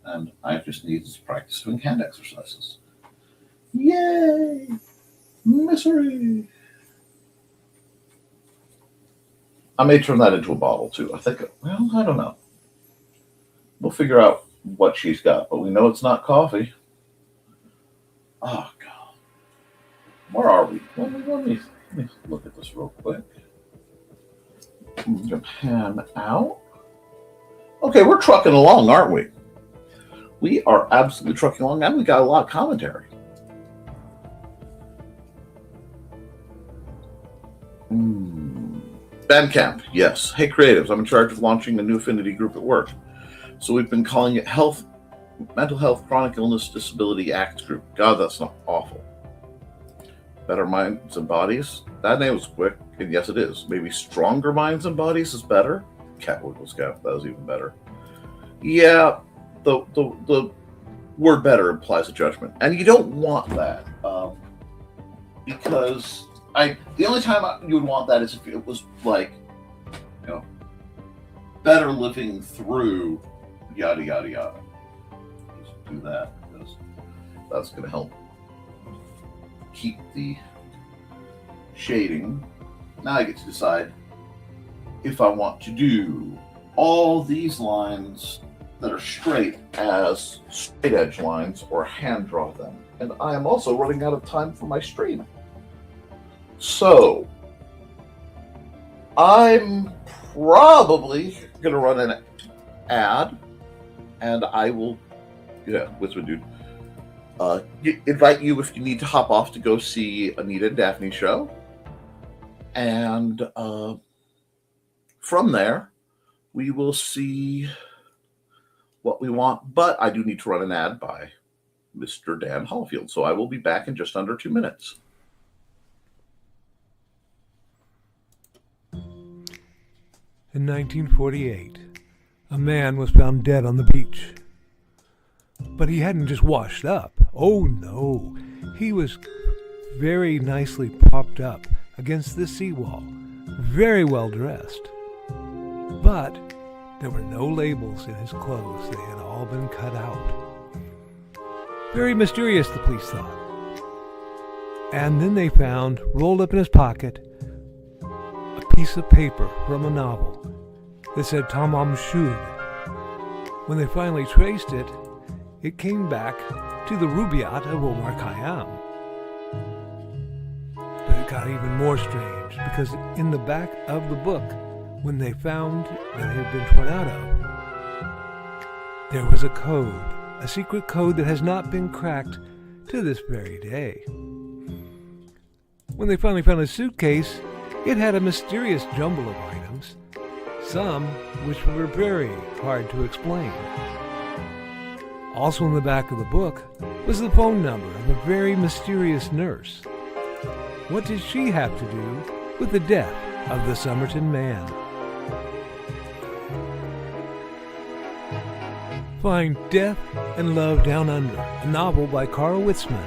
And I just need to practice doing hand exercises. Yay! Misery! I may turn that into a bottle too. I think, well, I don't know. We'll figure out what she's got, but we know it's not coffee. Oh, God. Where are we? Let me look at this real quick. I'm going to pan out. Okay, we're trucking along, aren't we? We are absolutely trucking along, and we got a lot of commentary. Bandcamp, yes. Hey, creatives, I'm in charge of launching a new affinity group at work. So we've been calling it Mental Health, Chronic Illness, Disability ACT Group. God, that's not awful. Better Minds and Bodies. That name was quick, and yes, it is. Maybe Stronger Minds and Bodies is better. Cat Wiggles Cat, that was even better. Yeah, the word better implies a judgment, and you don't want that, because the only time you would want that is if it was like, better living through yada yada yada. Just do that because that's going to help keep the shading. Now I get to decide if I want to do all these lines that are straight as straight edge lines or hand draw them. And I am also running out of time for my stream. So I'm probably going to run an ad, and I will, Whisper Dude, invite you if you need to hop off to go see Anita and Daphne's show. And from there, we will see what we want. But I do need to run an ad by Mr. Dan Hallfield. So I will be back in just under 2 minutes. In 1948, a man was found dead on the beach. But he hadn't just washed up. Oh no, he was very nicely propped up against the seawall, very well dressed. But there were no labels in his clothes. They had all been cut out. Very mysterious, the police thought. And then they found, rolled up in his pocket, a piece of paper from a novel that said Tamam Shud. When they finally traced it, it came back to the Rubaiyat of Omar Khayyam. But it got even more strange, because in the back of the book, when they found that it had been torn out of, there was a code, a secret code that has not been cracked to this very day. When they finally found his suitcase, it had a mysterious jumble of items, some which were very hard to explain. Also in the back of the book was the phone number of a very mysterious nurse. What did she have to do with the death of the Somerton man? Find Death and Love Down Under, a novel by Carl Witzman,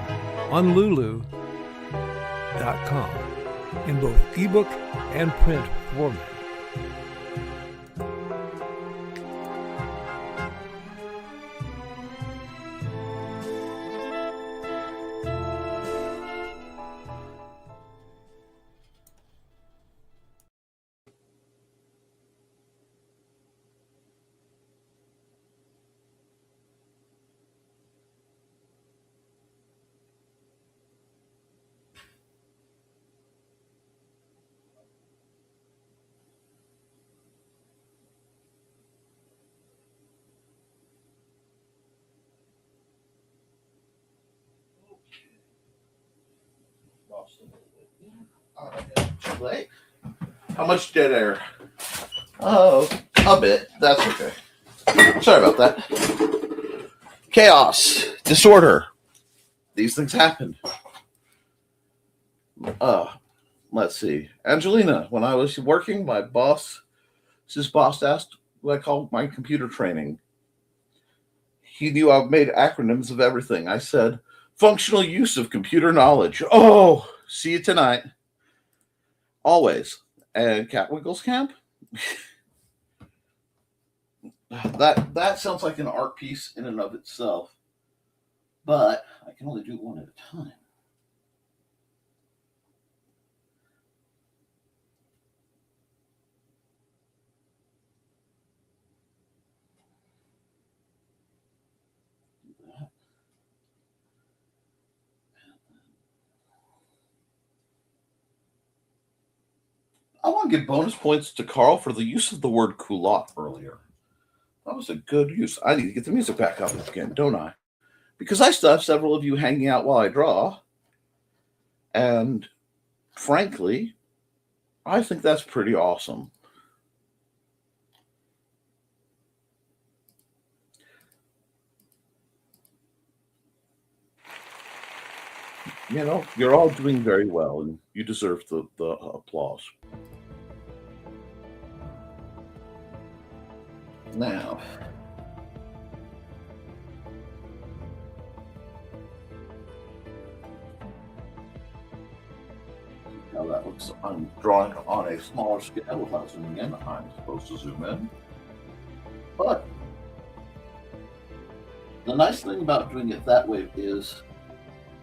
on Lulu.com in both ebook and print format. Too late. How much dead air? Oh, a bit. That's okay. Sorry about that. Chaos, disorder. These things happen. Let's see. Angelina, when I was working, his boss asked what I call my computer training. He knew I made acronyms of everything. I said, functional use of computer knowledge. Oh, see you tonight. Always. And Cat Wiggles Camp? That sounds like an art piece in and of itself. But I can only do one at a time. I want to give bonus points to Carl for the use of the word culotte earlier. That was a good use. I need to get the music back up again, don't I? Because I still have several of you hanging out while I draw. And frankly, I think that's pretty awesome. You know, you're all doing very well, and you deserve the applause. Now, how that looks. I'm drawing on a smaller scale without zooming in. I'm supposed to zoom in. But the nice thing about doing it that way is,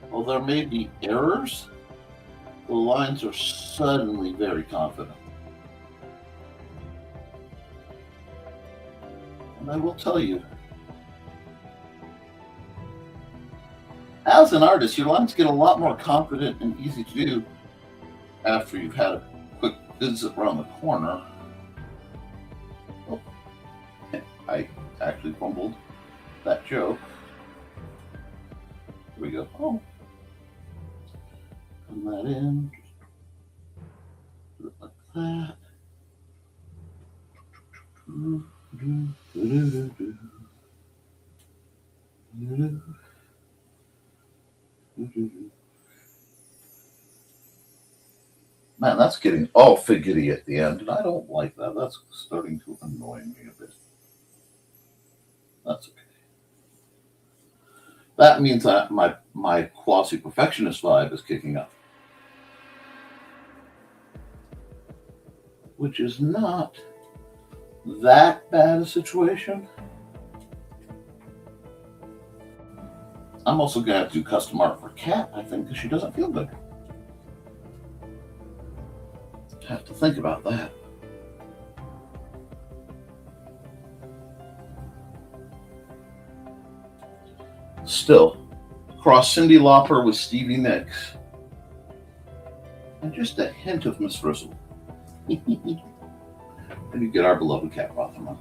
while there may be errors, the lines are suddenly very confident. And I will tell you, as an artist, your lines get a lot more confident and easy to do after you've had a quick visit around the corner. Oh, I actually fumbled that joke. Here we go. Oh. Put that in. Put it like that. Man, that's getting all fidgety at the end, and I don't like that. That's starting to annoy me a bit. That's okay. That means that my quasi-perfectionist vibe is kicking up, which is not that bad a situation. I'm also going to have to do custom art for Kat, I think, because she doesn't feel good. Have to think about that. Still, cross Cyndi Lauper with Stevie Nicks. And just a hint of Miss Frizzle. And you get our beloved Kat Rotherman.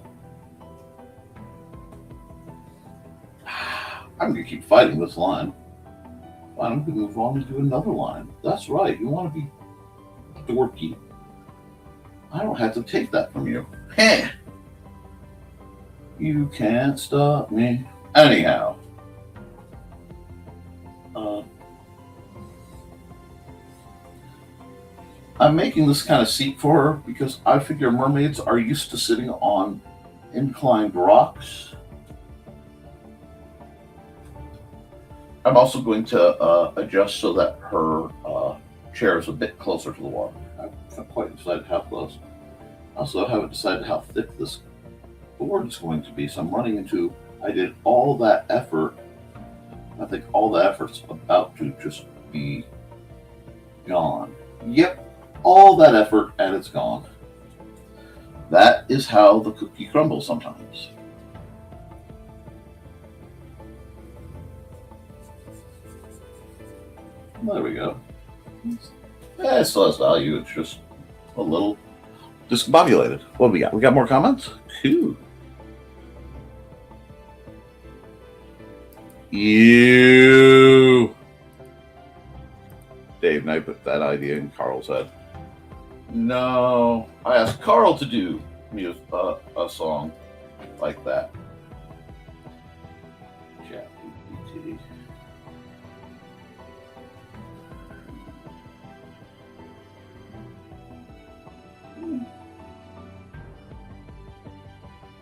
I'm going to keep fighting this line. Fine, I'm going to move on and do another line. That's right, you want to be dorky. I don't have to take that from you. Heh. You can't stop me. Anyhow. I'm making this kind of seat for her because I figure mermaids are used to sitting on inclined rocks. I'm also going to adjust so that her chair is a bit closer to the water. I haven't quite decided how close. I also haven't decided how thick this board is going to be, so I'm running into, I did all that effort. I think all the effort's about to just be gone. Yep, all that effort and it's gone. That is how the cookie crumbles sometimes. There we go. Yeah, it still has value. It's just a little discombobulated. What do we got? We got more comments? Cool. You. Dave and I put that idea in Carl's head. No. I asked Carl to do me a song like that. ChatGPT.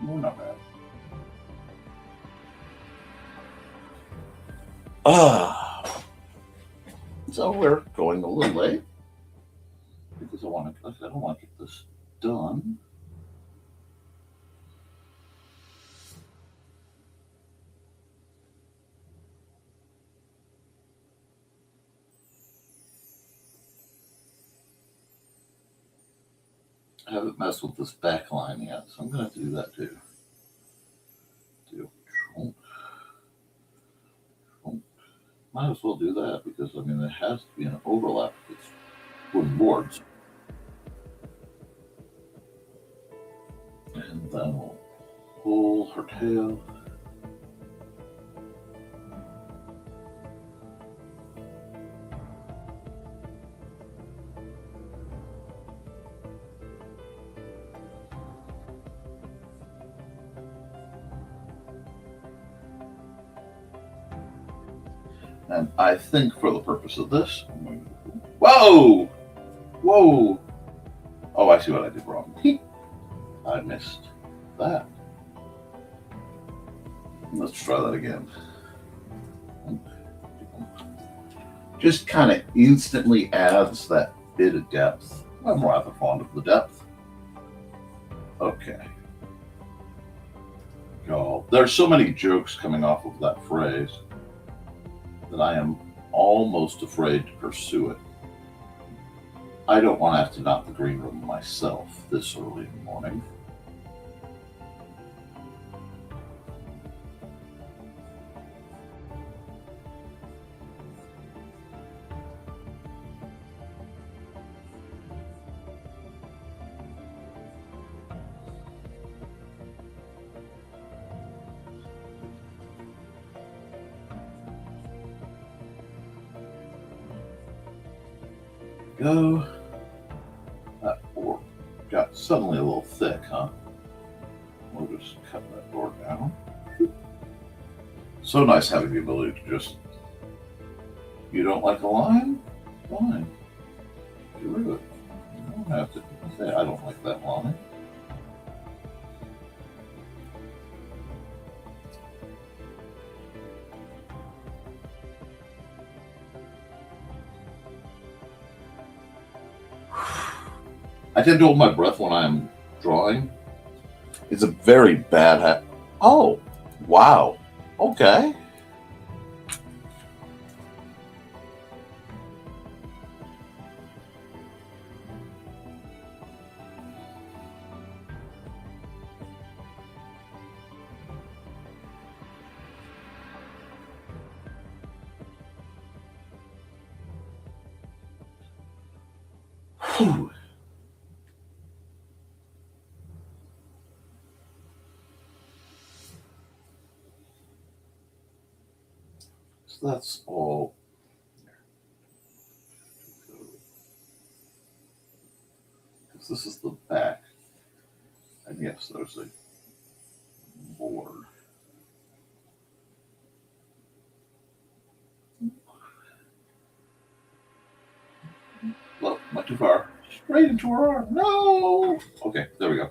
No, not bad. So we're going a little late because I don't want to get this done. I haven't messed with this back line yet, so I'm going to have to do that too. Might as well do that because, I mean, there has to be an overlap with wooden boards. And then we'll pull her tail. And I think for the purpose of this, I'm going to... Whoa! Whoa! Oh, I see what I did wrong. I missed that. Let's try that again. Just kind of instantly adds that bit of depth. I'm rather fond of the depth. Okay. Oh, there's so many jokes coming off of that phrase that I am almost afraid to pursue it. I don't want to have to knock the green room myself this early in the morning. Go. That board got suddenly a little thick, huh? We'll just cut that board down. So nice having the ability to just, you don't like a line? Fine. Get rid of it. You don't have to say, I don't like that line. I tend to hold my breath when I'm drawing. It's a very bad habit. Oh, wow. Okay. Whew. So that's all. Because this is the back. And yes, there's a board. Well, not too far. Straight into her arm. No! Okay, there we go.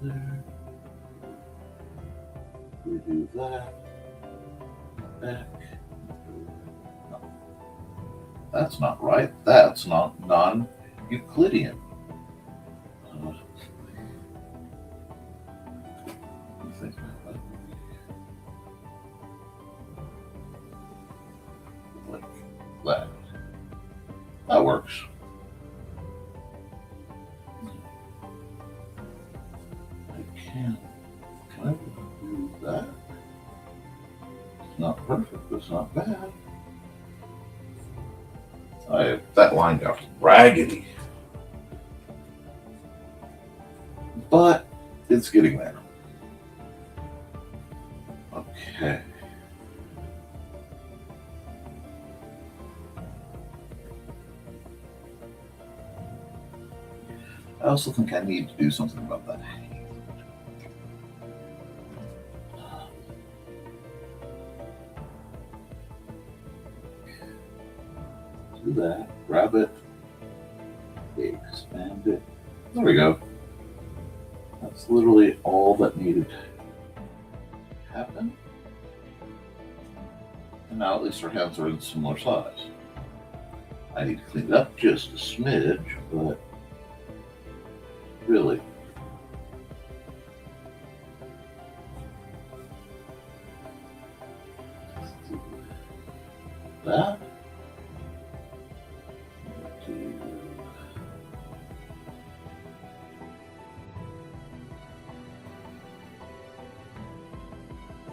There. We do that. Back. No. That's not right. That's not non-Euclidean. Think about that. Like that. That works. Can I do that? It's not perfect, but it's not bad. That line got raggedy. But it's getting there. Okay. I also think I need to do something about that. Do that, grab it, expand it. There we go. That's literally all that needed to happen. And now at least our hands are in similar size. I need to clean it up just a smidge, but really. That. Do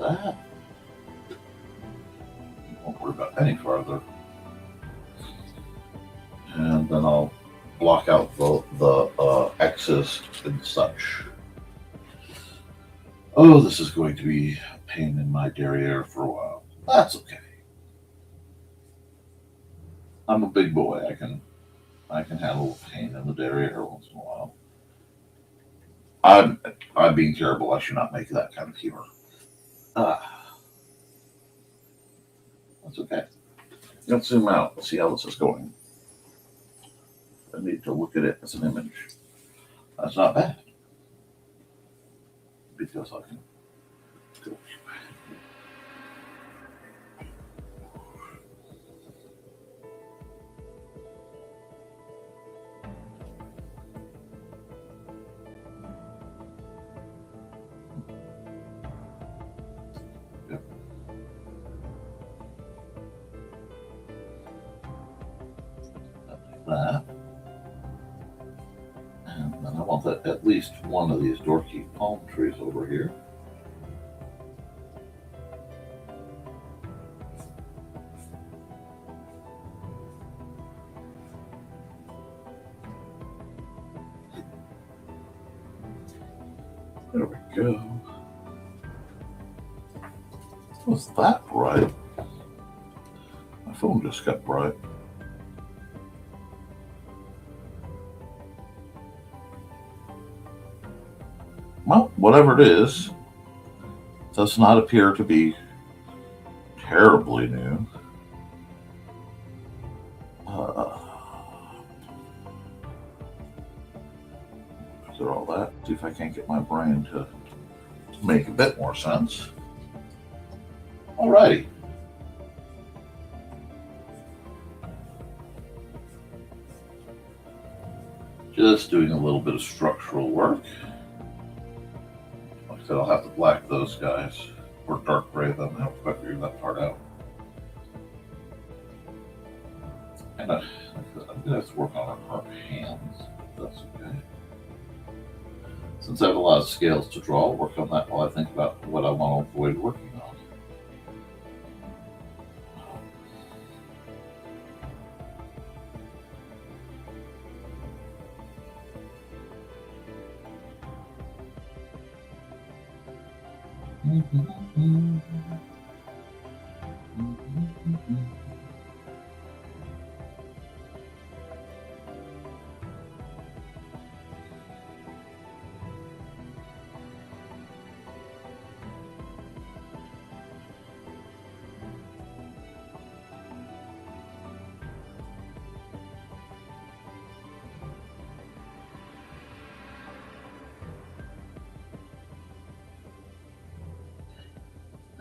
that. Won't worry about any further. And then I'll block out the X's and such. Oh, this is going to be a pain in my derriere for a while. That's okay. I'm a big boy. I can handle pain in the derriere once in a while. I'm being terrible. I should not make that kind of humor. That's okay. Let's zoom out and see how this is going. I need to look at it as an image. That's not bad. Because I can go. Yep. Like that. And then I want that at least one of these dorky palm trees over here. There we go. Was that bright? My phone just got bright. Well, whatever it is, does not appear to be terribly new. After all that, see if I can't get my brain to make a bit more sense. Alrighty. Just doing a little bit of structural work. Like I said, I'll have to black those guys or dark gray them. I haven't quite figured that part out. And I'm going to have to work on her hands, if that's okay. Since I have a lot of scales to draw, I'll work on that while I think about what I want to avoid working on.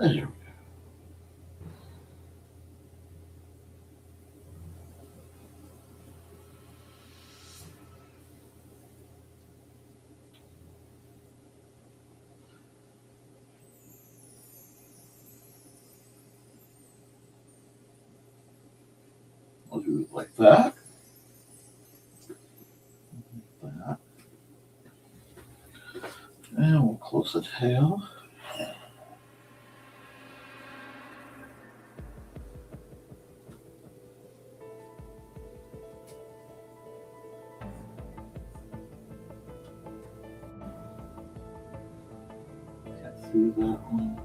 There we go. I'll do it like that. That. And we'll close the tail. See that one.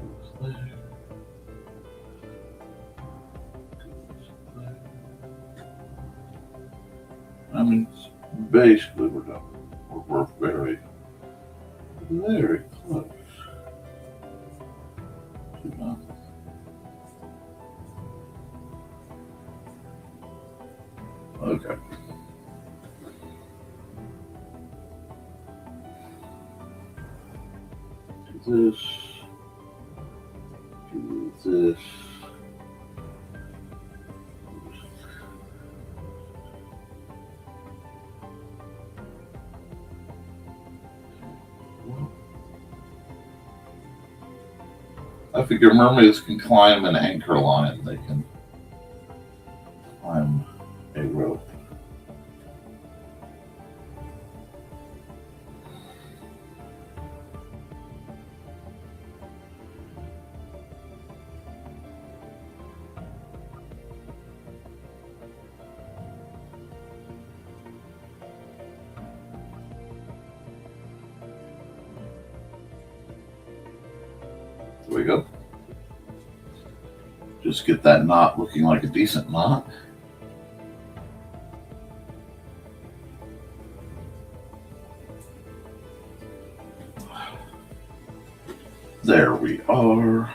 Goes there. Goes there. I mean, basically we're done. We're very, very close to done. Okay. Do this. Do this. I figure mermaids can climb an anchor line. They can climb a rope. go. Just get that knot looking like a decent knot. There we are.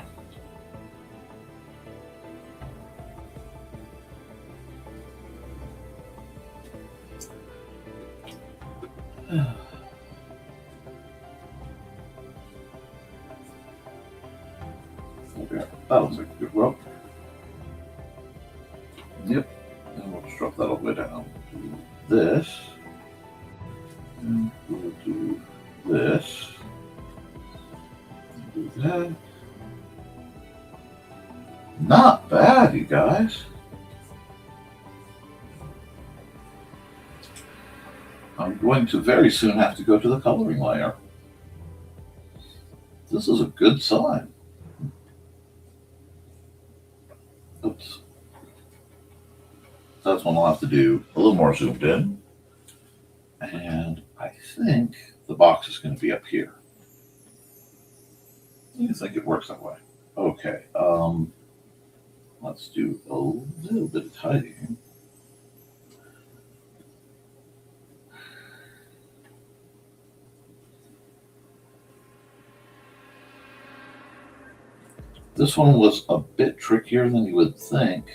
Okay, that looks like a good rope. Yep, and we'll just drop that all the way down. Do this, and we'll do this, and do that. Not bad, you guys. I'm going to very soon have to go to the coloring layer. This is a good sign. Oops. That's one I'll have to do a little more zoomed in. And I think the box is going to be up here. I think it works that way. Okay. Let's do a little bit of tidying. This one was a bit trickier than you would think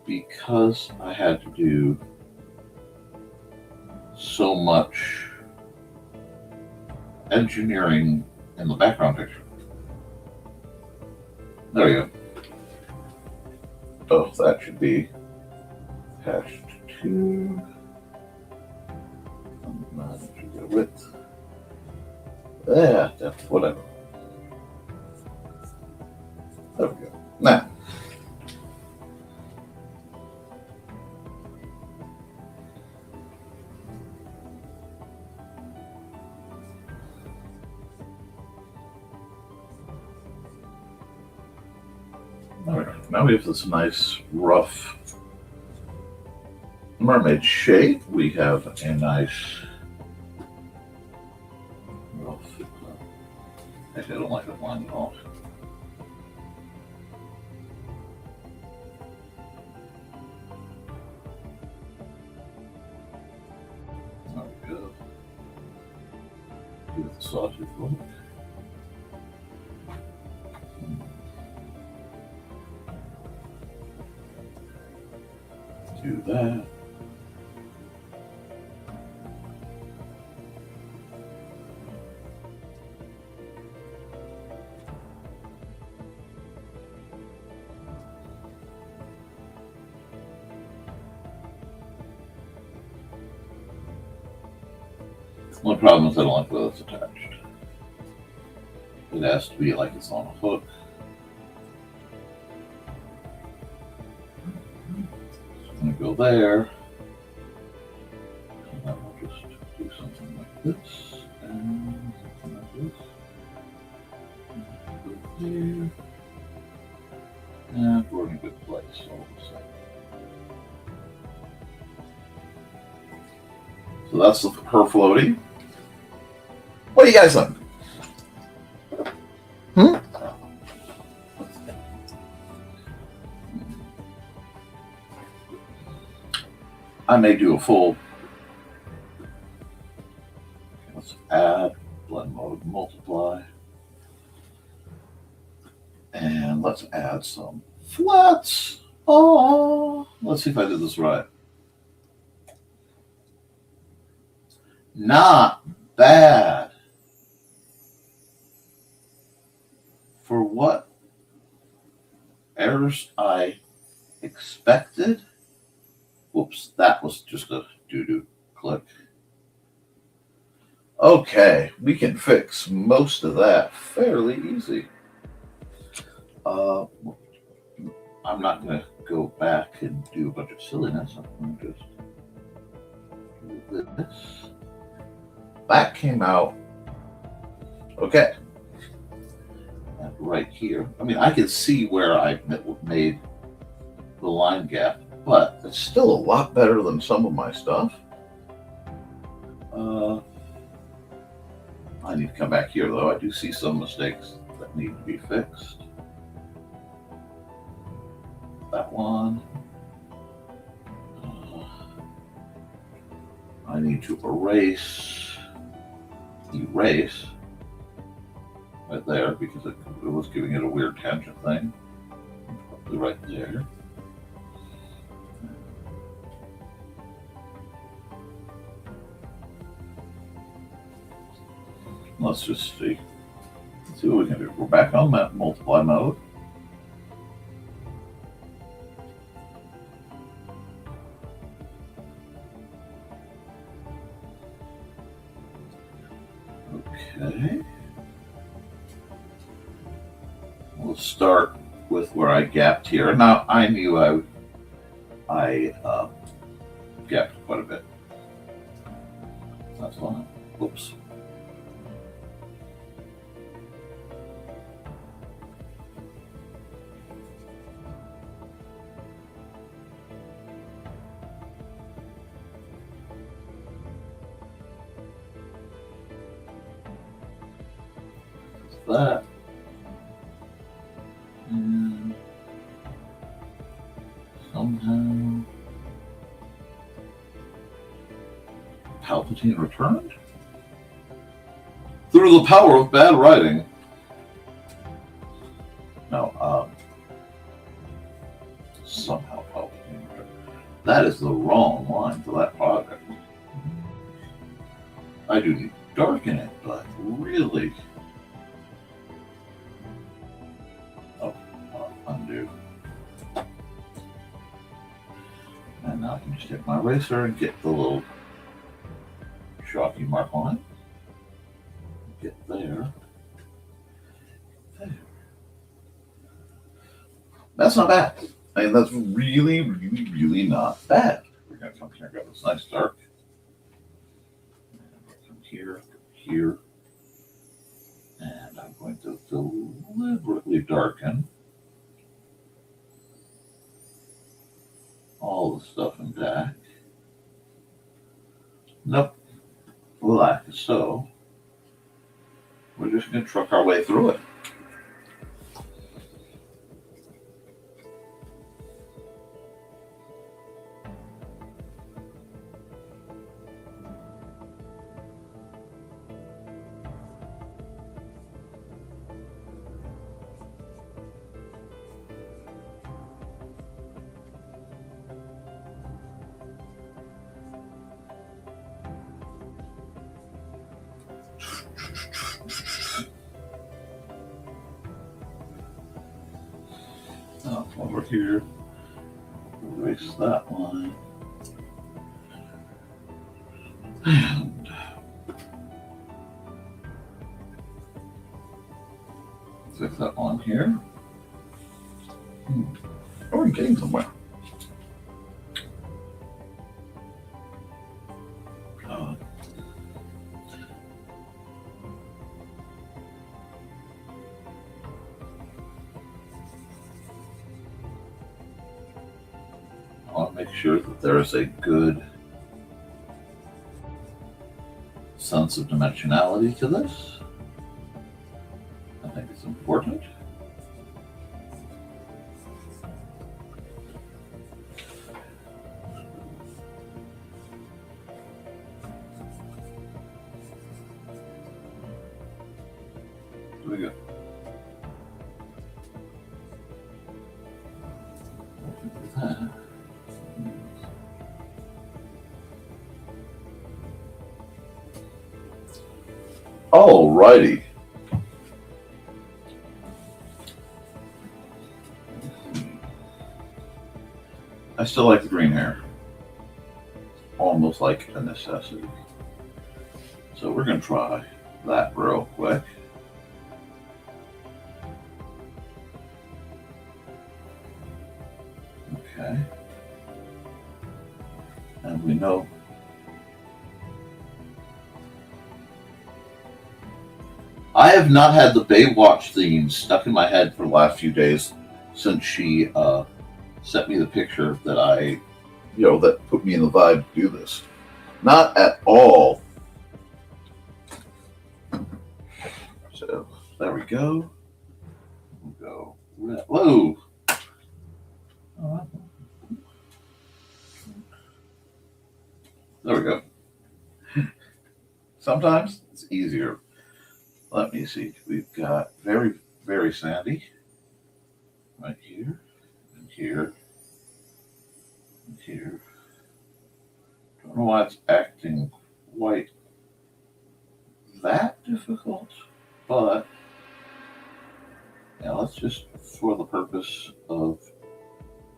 because I had to do so much engineering in the background picture. There you go. Oh, that should be attached to. Should get a width. Yeah, depth, whatever. There we go. Now, now we have this nice rough mermaid shape. We have a nice rough. Actually, I don't like that line at all. There we go. Do the sawtooth look. Do that. One problem is I don't like the way it's attached. It has to be like it's on a hook. I'm going to go there. And then we'll just do something like this. And something like this. And go here. And we're in a good place all of a sudden. So that's her floaty. What do you guys think? I may do a full. Let's add, blend mode, multiply. And let's add some flats. Oh, let's see if I did this right. Not bad. For what errors I expected. Whoops, that was just a doo-doo click. Okay, we can fix most of that fairly easy. I'm not going to go back and do a bunch of silliness. I'm going to just do this. That came out okay. And right here, I mean, I can see where I made the line gap, but it's still a lot better than some of my stuff. I need to come back here, though. I do see some mistakes there. that need to be fixed. That one. I need to erase right there because it was giving it a weird tangent thing. Probably right there. Let's just see. Let's see what we can do. We're back on that multiply mode. Okay. We'll start with where I gapped here. Now I knew I gapped quite a bit. That's fine. Oops. That and somehow Palpatine returned through the power of bad writing. No, somehow Palpatine returned. That is the wrong line for that project. I do need to darken it, but really. Undo. And now I can just take my eraser and get the little chalky mark line. Get there. There. That's not bad. I mean, that's really, really, really not bad. We're going to come here and grab this nice dark. And come here, here. And I'm going to deliberately darken all the stuff in back. Nope. Like so. We're just going to truck our way through it. Over here, erase that line, and fix that one here. Oh, we're getting somewhere. I want to make sure that there is a good sense of dimensionality to this. I think it's important. There we go. Alrighty. I still like the green hair. Almost like a necessity. So we're going to try that real quick. Okay. And we know I have not had the Baywatch theme stuck in my head for the last few days since she sent me the picture that that put me in the vibe to do this. Not at all. So there we go. Whoa. Oh, there we go. Sometimes it's easier. Let me see. We've got very, very sandy right here, and here, and here. Don't know why it's acting quite that difficult, but yeah, let's just, for the purpose of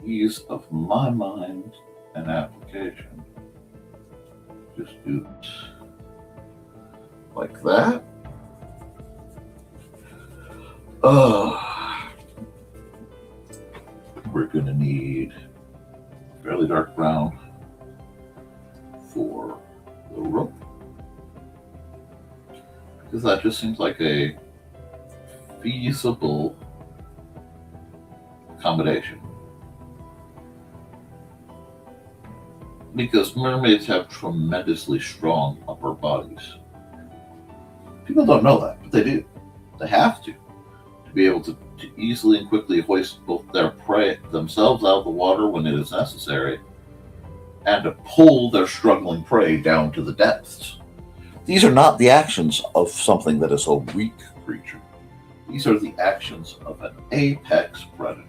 ease of my mind and application, just do this like that. We're going to need fairly dark brown for the rope, because that just seems like a feasible combination. Because mermaids have tremendously strong upper bodies. People don't know that, but they do. They have to be able to easily and quickly hoist both their prey themselves out of the water when it is necessary, and to pull their struggling prey down to the depths. These are not the actions of something that is a weak creature. These are the actions of an apex predator.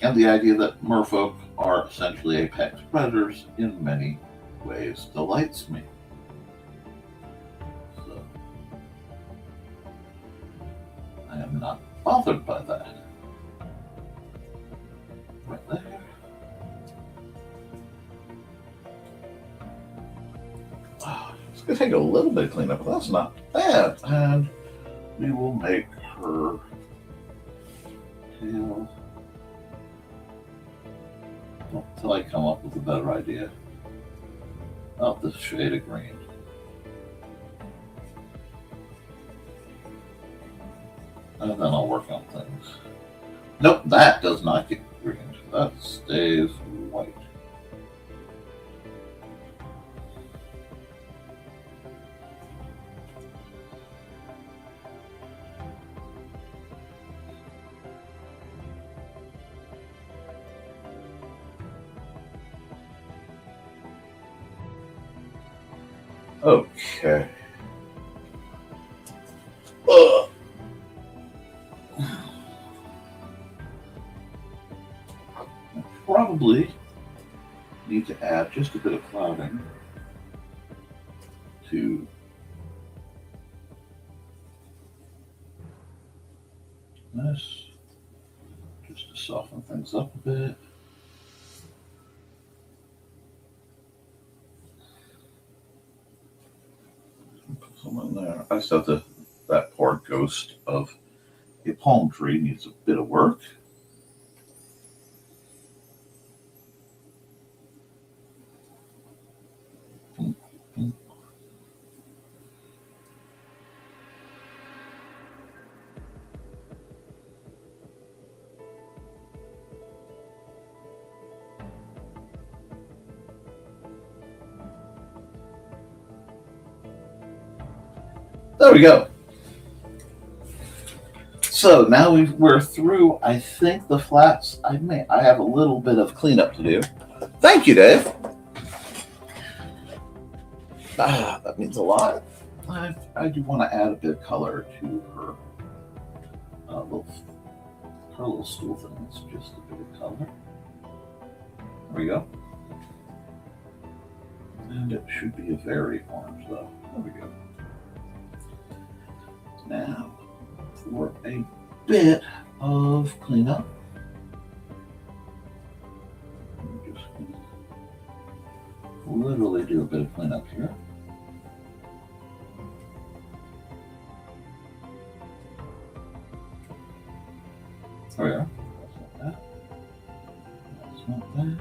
And the idea that merfolk are essentially apex predators in many ways delights me. So, I am not bothered by that. Right there. It's going to take a little bit of cleanup, but that's not bad. And we will make her tail until I come up with a better idea of this shade of green. And then I'll work on things. Nope, that does not get green. That stays white. Okay. Probably need to add just a bit of clouding to this, just to soften things up a bit. Put some in there. I just have to, that poor ghost of a palm tree needs a bit of work. There we go. So now we're through, I think, the flats. I have a little bit of cleanup to do. Thank you, Dave. That means a lot. I do want to add a bit of color to her little stool thing. It's just a bit of color. There we go. And it should be a very orange, though. There we go. Now, for a bit of cleanup, I'm just going to literally do a bit of cleanup here. There we are. That's not that. That's not that.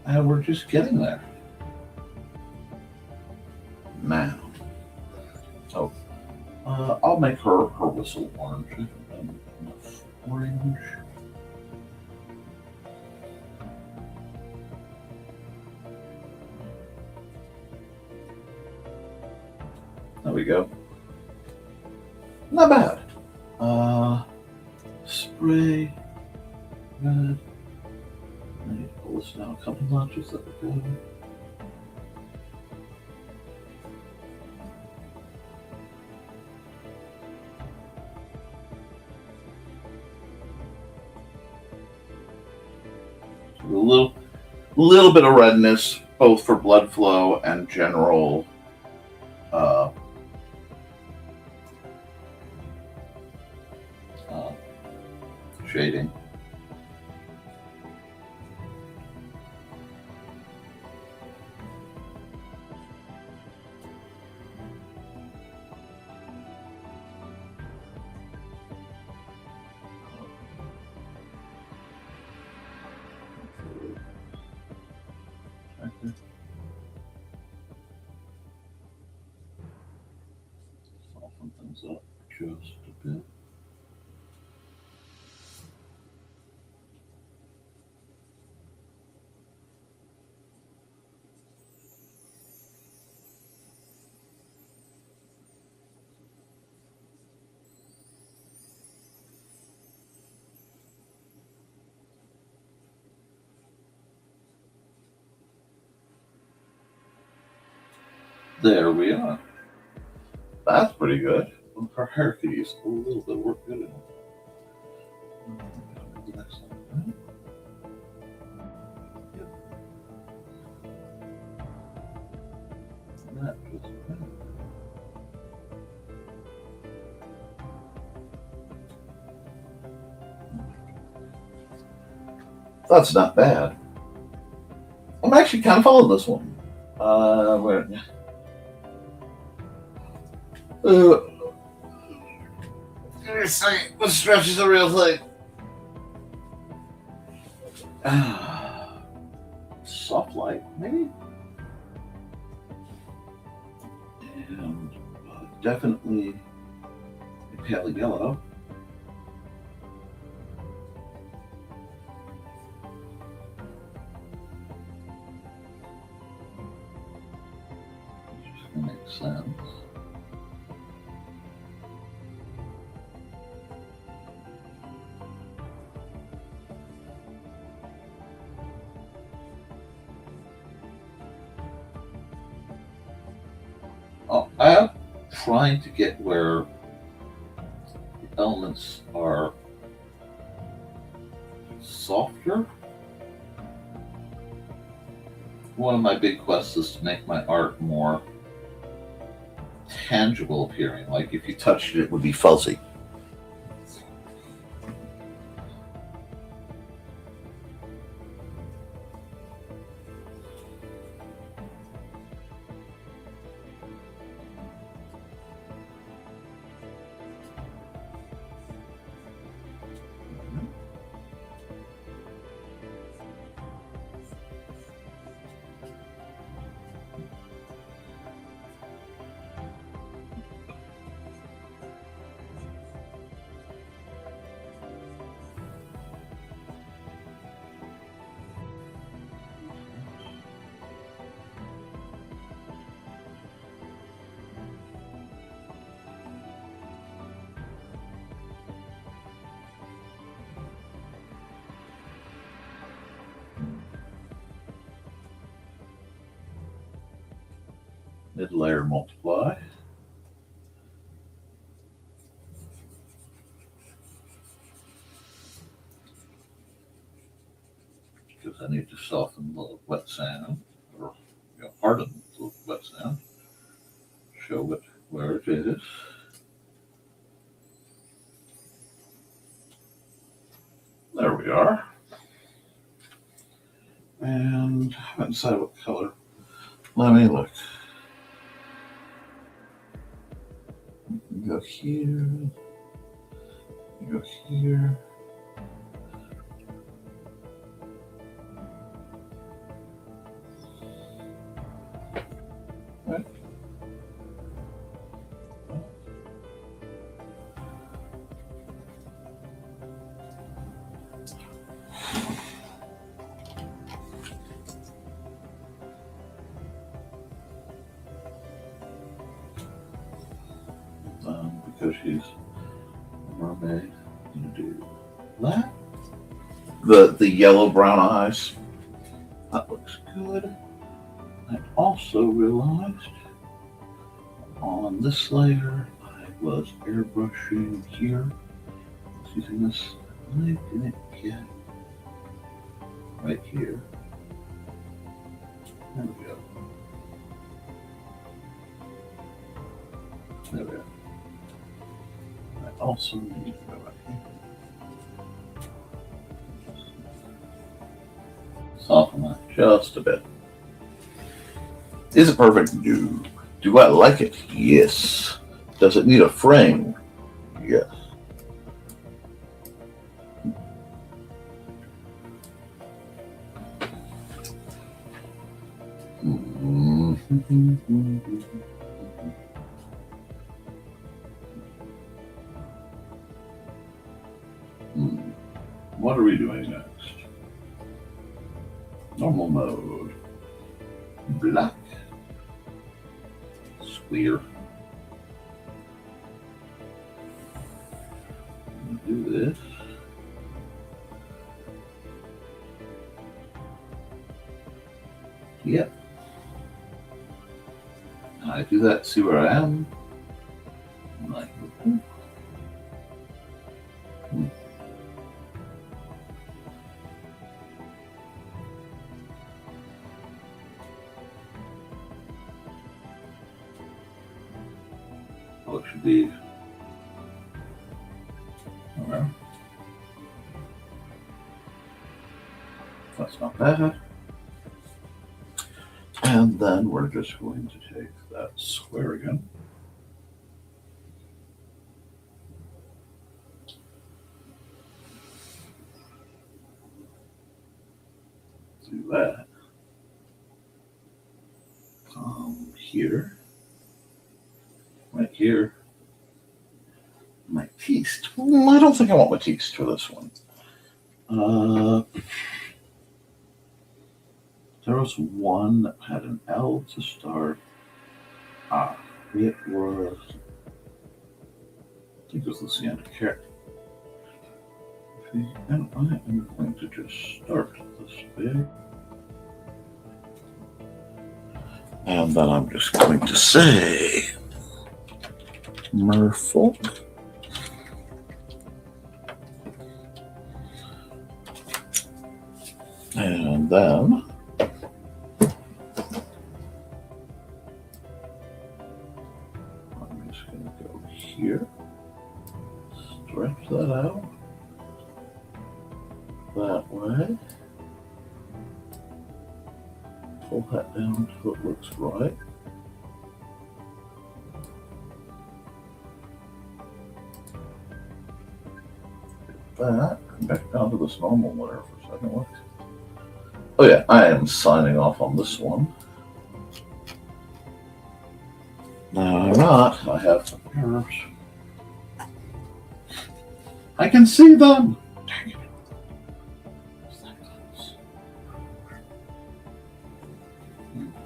And we're just getting there. Now, so I'll make her whistle orange. Orange. There we go. Not bad. Spray. Red. I need to pull this down a couple notches. That would go. A little bit of redness, both for blood flow and general shading. Soften things up just a bit. There we are. That's pretty good. Her hair could use a little bit of work good in it. The next one, right? Yep. That just right. That's not bad. I'm actually kind of following this one. Where? Give me a second. What stretch is the real thing? Soft light, maybe? And definitely a pale yellow. Which makes sense. I'm trying to get where the elements are softer. One of my big quests is to make my art more tangible appearing. Like if you touched it, it would be fuzzy. Mid-layer multiply. Because I need to soften the wet sand, or harden the wet sand. Show it where it is. There we are. And I haven't decided what color. Let me look. You go here. You go here. Right. Because she's Okay, I'm gonna do that. The yellow brown eyes. That looks good. I also realized on this layer I was airbrushing here. I was using this. I didn't get right here. There we go. There we go. I also need to go right here. Soften that just a bit. Is it perfect? No. Do I like it? Yes. Does it need a frame? Yes. What are we doing next? Normal mode. Black. Square. Do this. Yep. I do that, see where I am. Like, oh, it should be. Okay. That's not bad. And then we're just going to take that square again. Do that. Here. Right here. Matisse. I don't think I want Matisse for this one. There was one that had an L to start. It was, I think it was Luciana Carrot. And I am going to just start this big. And then I'm just going to say Merfolk. And then I'm just going to go here, stretch that out that way, pull that down until it looks right. That, come back down to this normal layer for a second. Look. Oh yeah, I am signing off on this one. No, I'm not. I have some errors. I can see them. Dang it.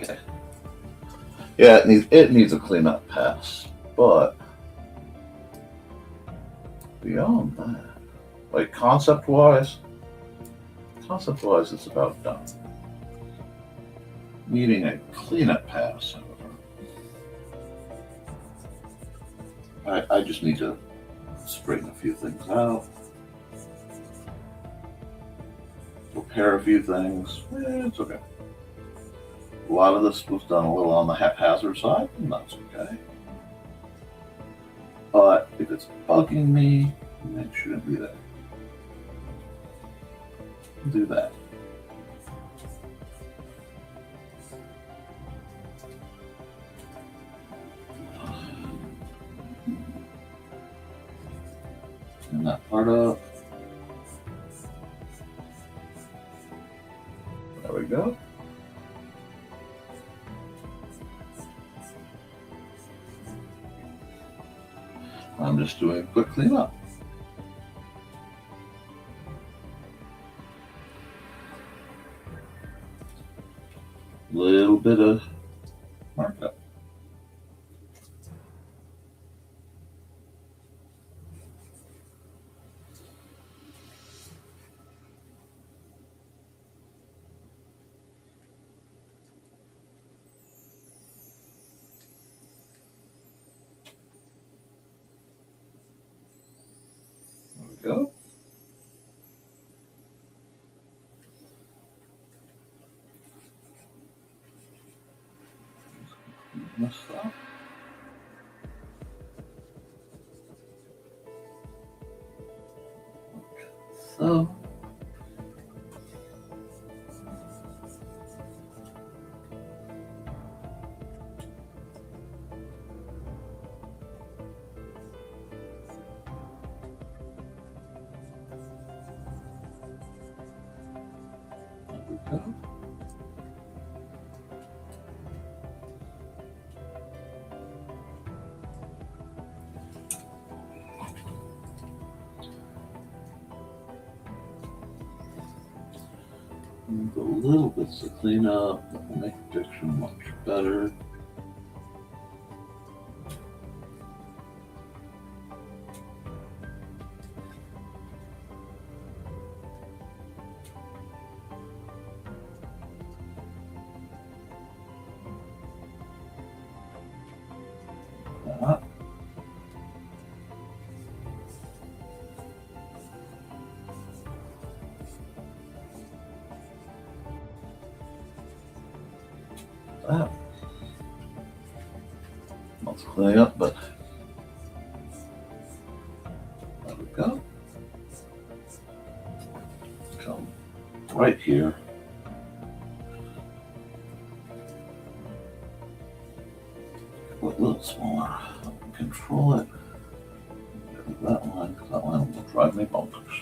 Okay. Yeah, it needs a cleanup pass, but beyond that, like concept-wise, it's about done. Needing a cleanup pass, however. I just need to straighten a few things out, repair a few things. It's okay. A lot of this was done a little on the haphazard side, and that's okay. But if it's bugging me, it shouldn't be there. Do that. And that part up. There we go. I'm just doing a quick cleanup. Little bit of markup. this up. So. There we go. A little bits to clean up, that will make the picture much better. That. That. Let's clean up, but there we go. Come right here. A little smaller. Control it. That line, because that line will drive me bonkers.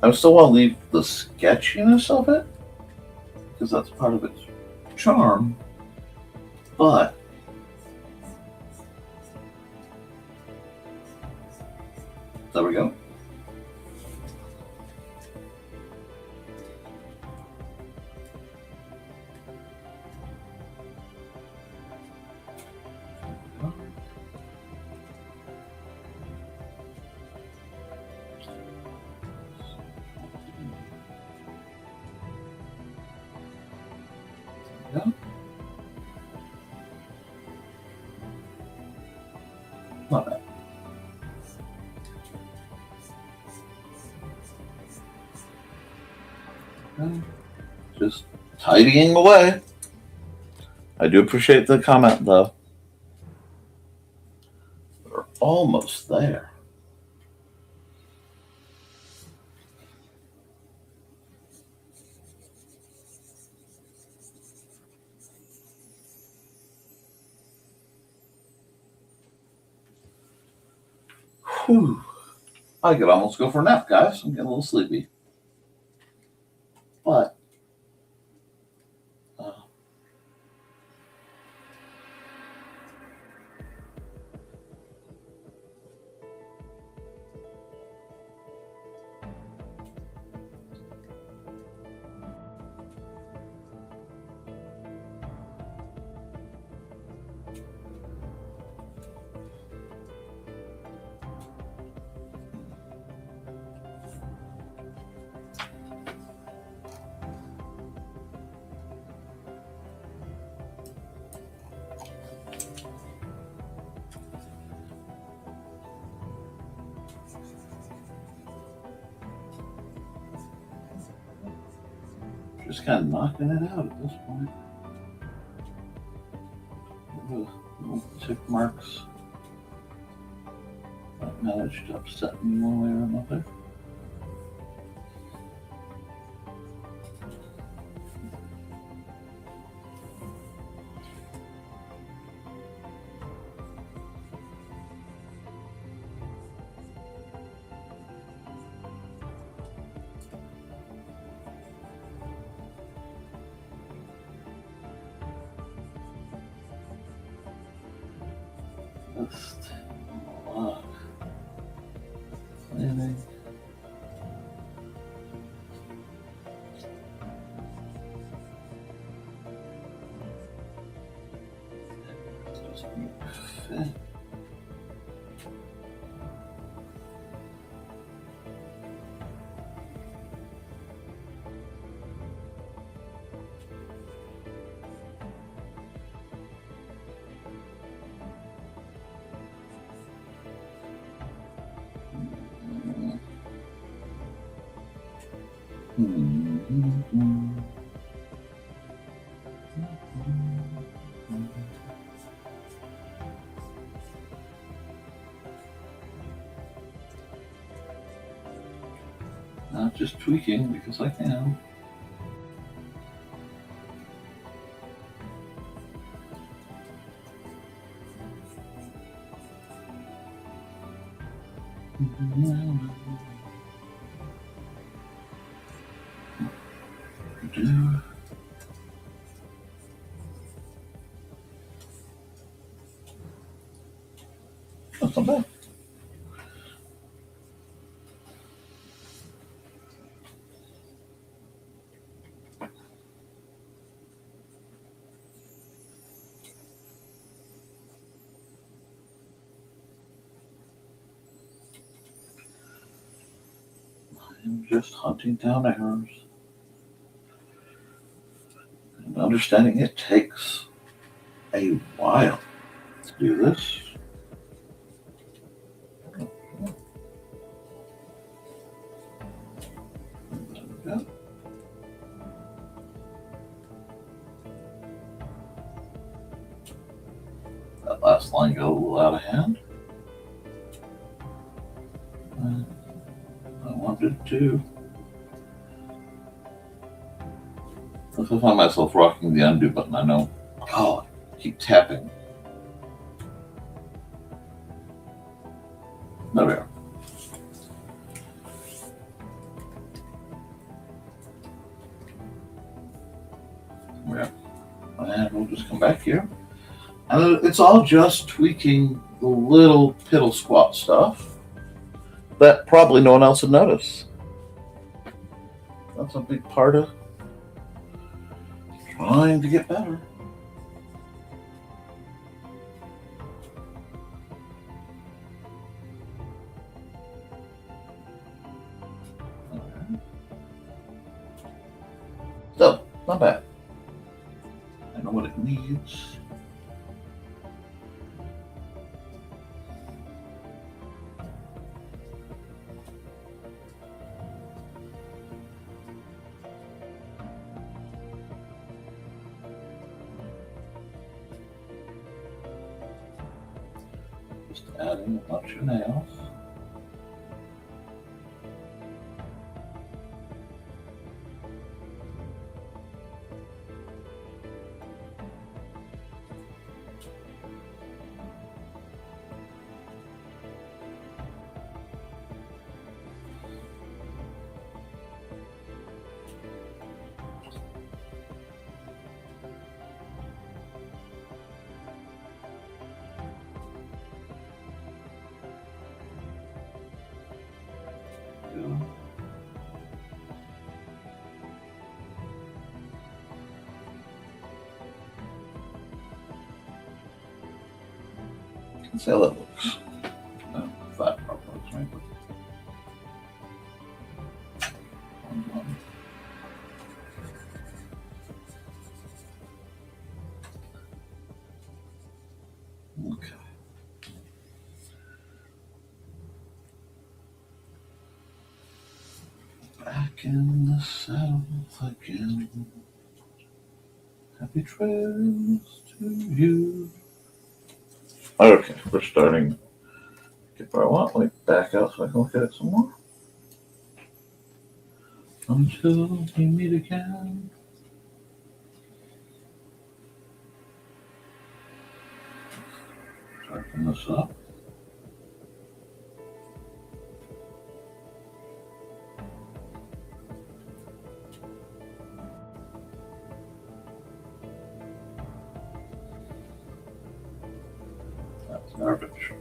I still want to leave the sketchiness of it, because that's part of its charm, but there we go. Yeah. Not bad. Okay. Just tidying away. I do appreciate the comment, though. We're almost there. Whew. I could almost go for a nap, guys. I'm getting a little sleepy. But just kind of knocking it out at this point. Little tick marks that managed to upset me one way or another. Just unlock planning. Just fit. just tweaking because I can. That's not bad. I'm just hunting down errors and understanding it takes a while to do this. There we go. That last line got a little out of hand. I wanted to. If I find myself rocking the undo button, I know, oh, I keep tapping. There we are. Yeah. And we'll just come back here. And it's all just tweaking the little piddle squat stuff that probably no one else would notice. That's a big part of trying to get better. Still, not bad. I know what it needs. Just adding a bunch of nails. Let's see how that looks. That part looks right. Okay. Back in the saddle again. Happy trails to you. Okay, we're starting. Get where I want. Let me back out so I can look at it some more. Until we meet again. Sharpen this up. That's garbage.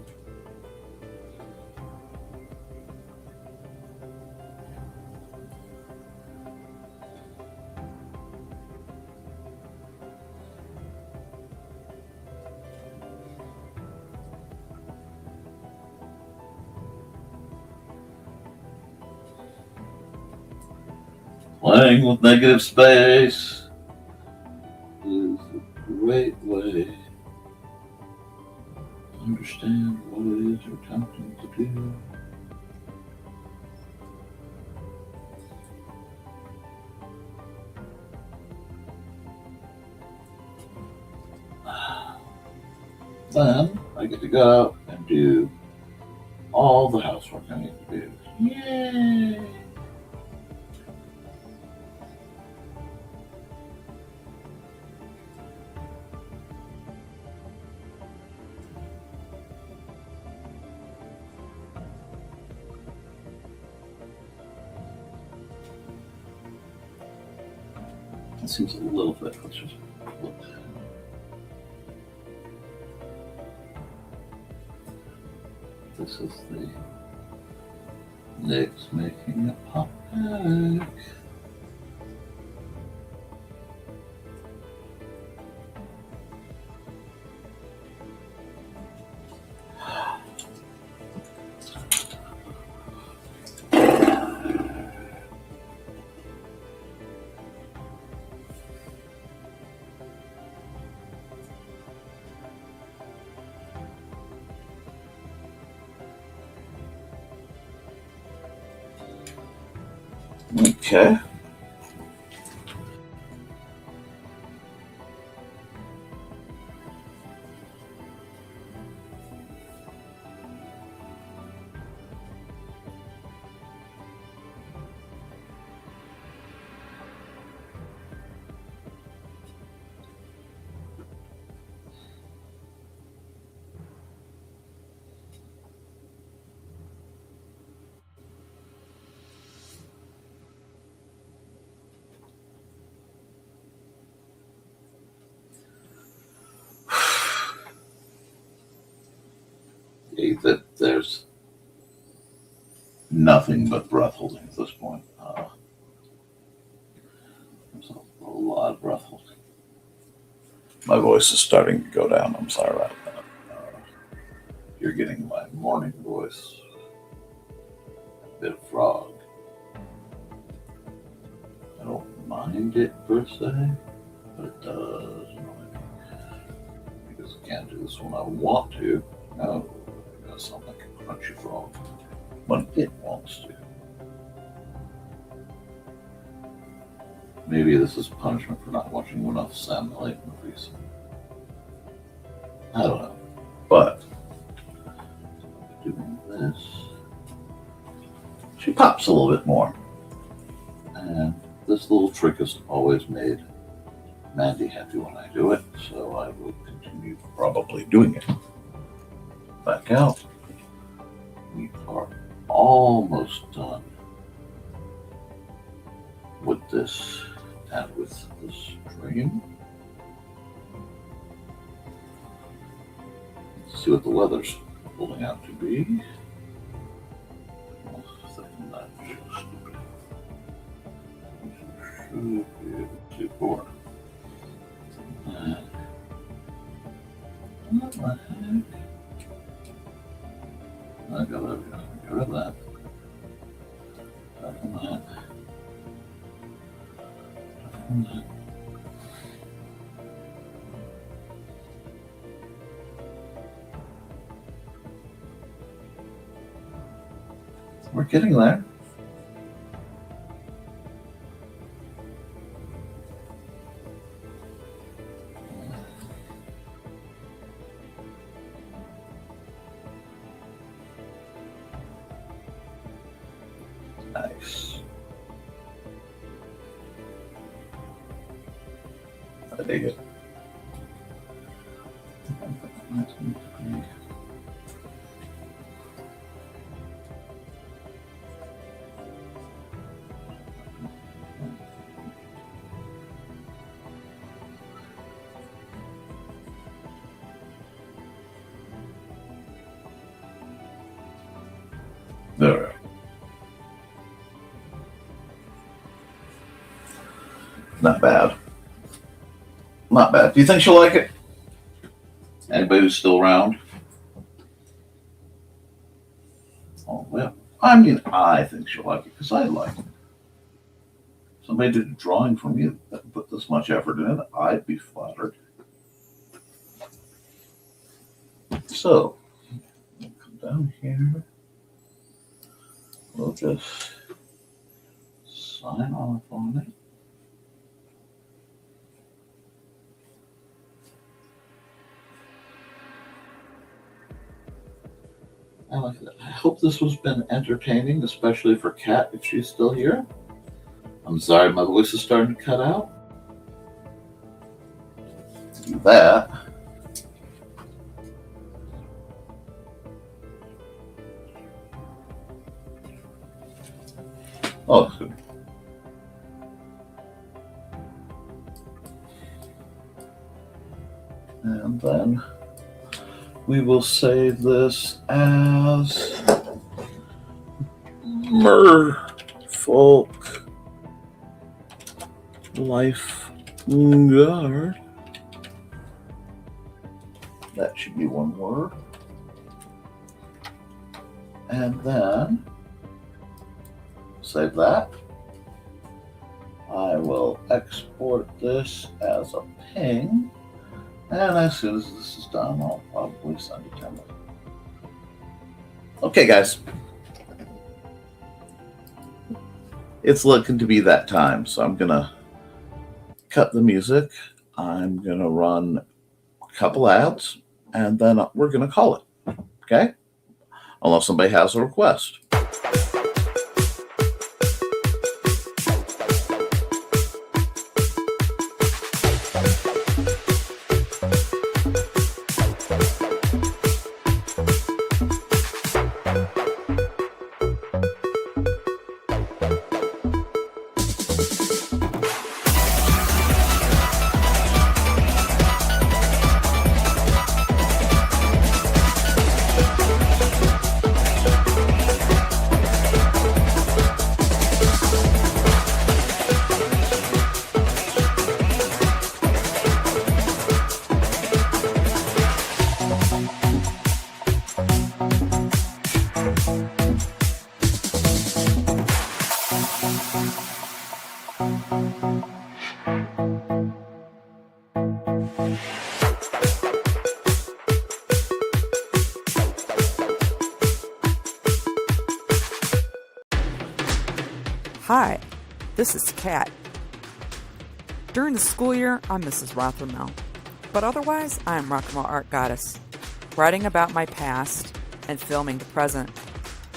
Playing with negative space is a great way to understand what it is you're attempting to do. Then I get to go out and do all the housework I need to do. Yay! seems a little thick. Let's just look. This is the Nick's making a pop pack. Okay. That there's nothing but breath holding at this point. There's a lot of breath holding. My voice is starting to go down. I'm sorry about that. You're getting my morning voice. A bit of frog. I don't mind it per se, but it does annoy me. Because I can't do this when I want to. No. Sound like a crunchy frog when it wants to. Maybe this is punishment for not watching enough Sam Lake movies. I don't know. But doing this, she pops a little bit more. And this little trick has always made Mandy happy when I do it, so I will continue probably doing it. Back out. We are almost done with this and with this stream. Let's see what the weather's holding out to be. Should be able what the heck? I gotta get rid of that. Back on that. Back on that. We're getting there. Nice. I dig it. There. Not bad. Not bad. Do you think she'll like it? Anybody who's still around? Oh, well. I mean, I think she'll like it because I like it. Somebody did a drawing for me that put this much effort in it. I'd be flattered. So, we'll come down here. We'll just sign off on it. I like that. I hope this has been entertaining, especially for Kat if she's still here. I'm sorry my voice is starting to cut out. Do that. Oh, And then we will save this as Merfolk Lifeguard. That should be one word. And then save that. I will export this as a ping. And as soon as this is done, I'll probably send it to him. Okay, guys. It's looking to be that time, so I'm going to cut the music. I'm going to run a couple ads, and then we're going to call it. Okay? Unless somebody has a request. Hi, this is Kat. During the school year, I'm Mrs. Rothermel, but otherwise, I'm Rock and Roll Art Goddess, writing about my past and filming the present.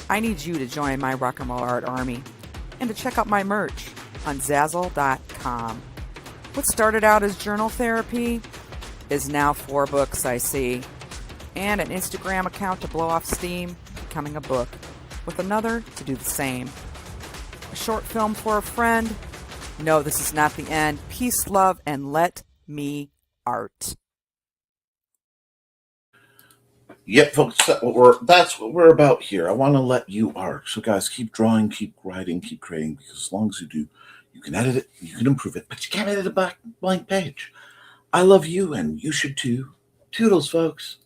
I need you to join my Rock and Roll Art army and to check out my merch on Zazzle.com. What started out as journal therapy is now 4 books, I see, and an Instagram account to blow off steam, becoming a book, with another to do the same. A short film for a friend. No, this is not the end. Peace, love, and let me art. Yep, folks, that's what we're about here. I want to let you art. So, guys, keep drawing, keep writing, keep creating, because as long as you do, you can edit it, you can improve it, but you can't edit a blank page. I love you, and you should too. Toodles, folks.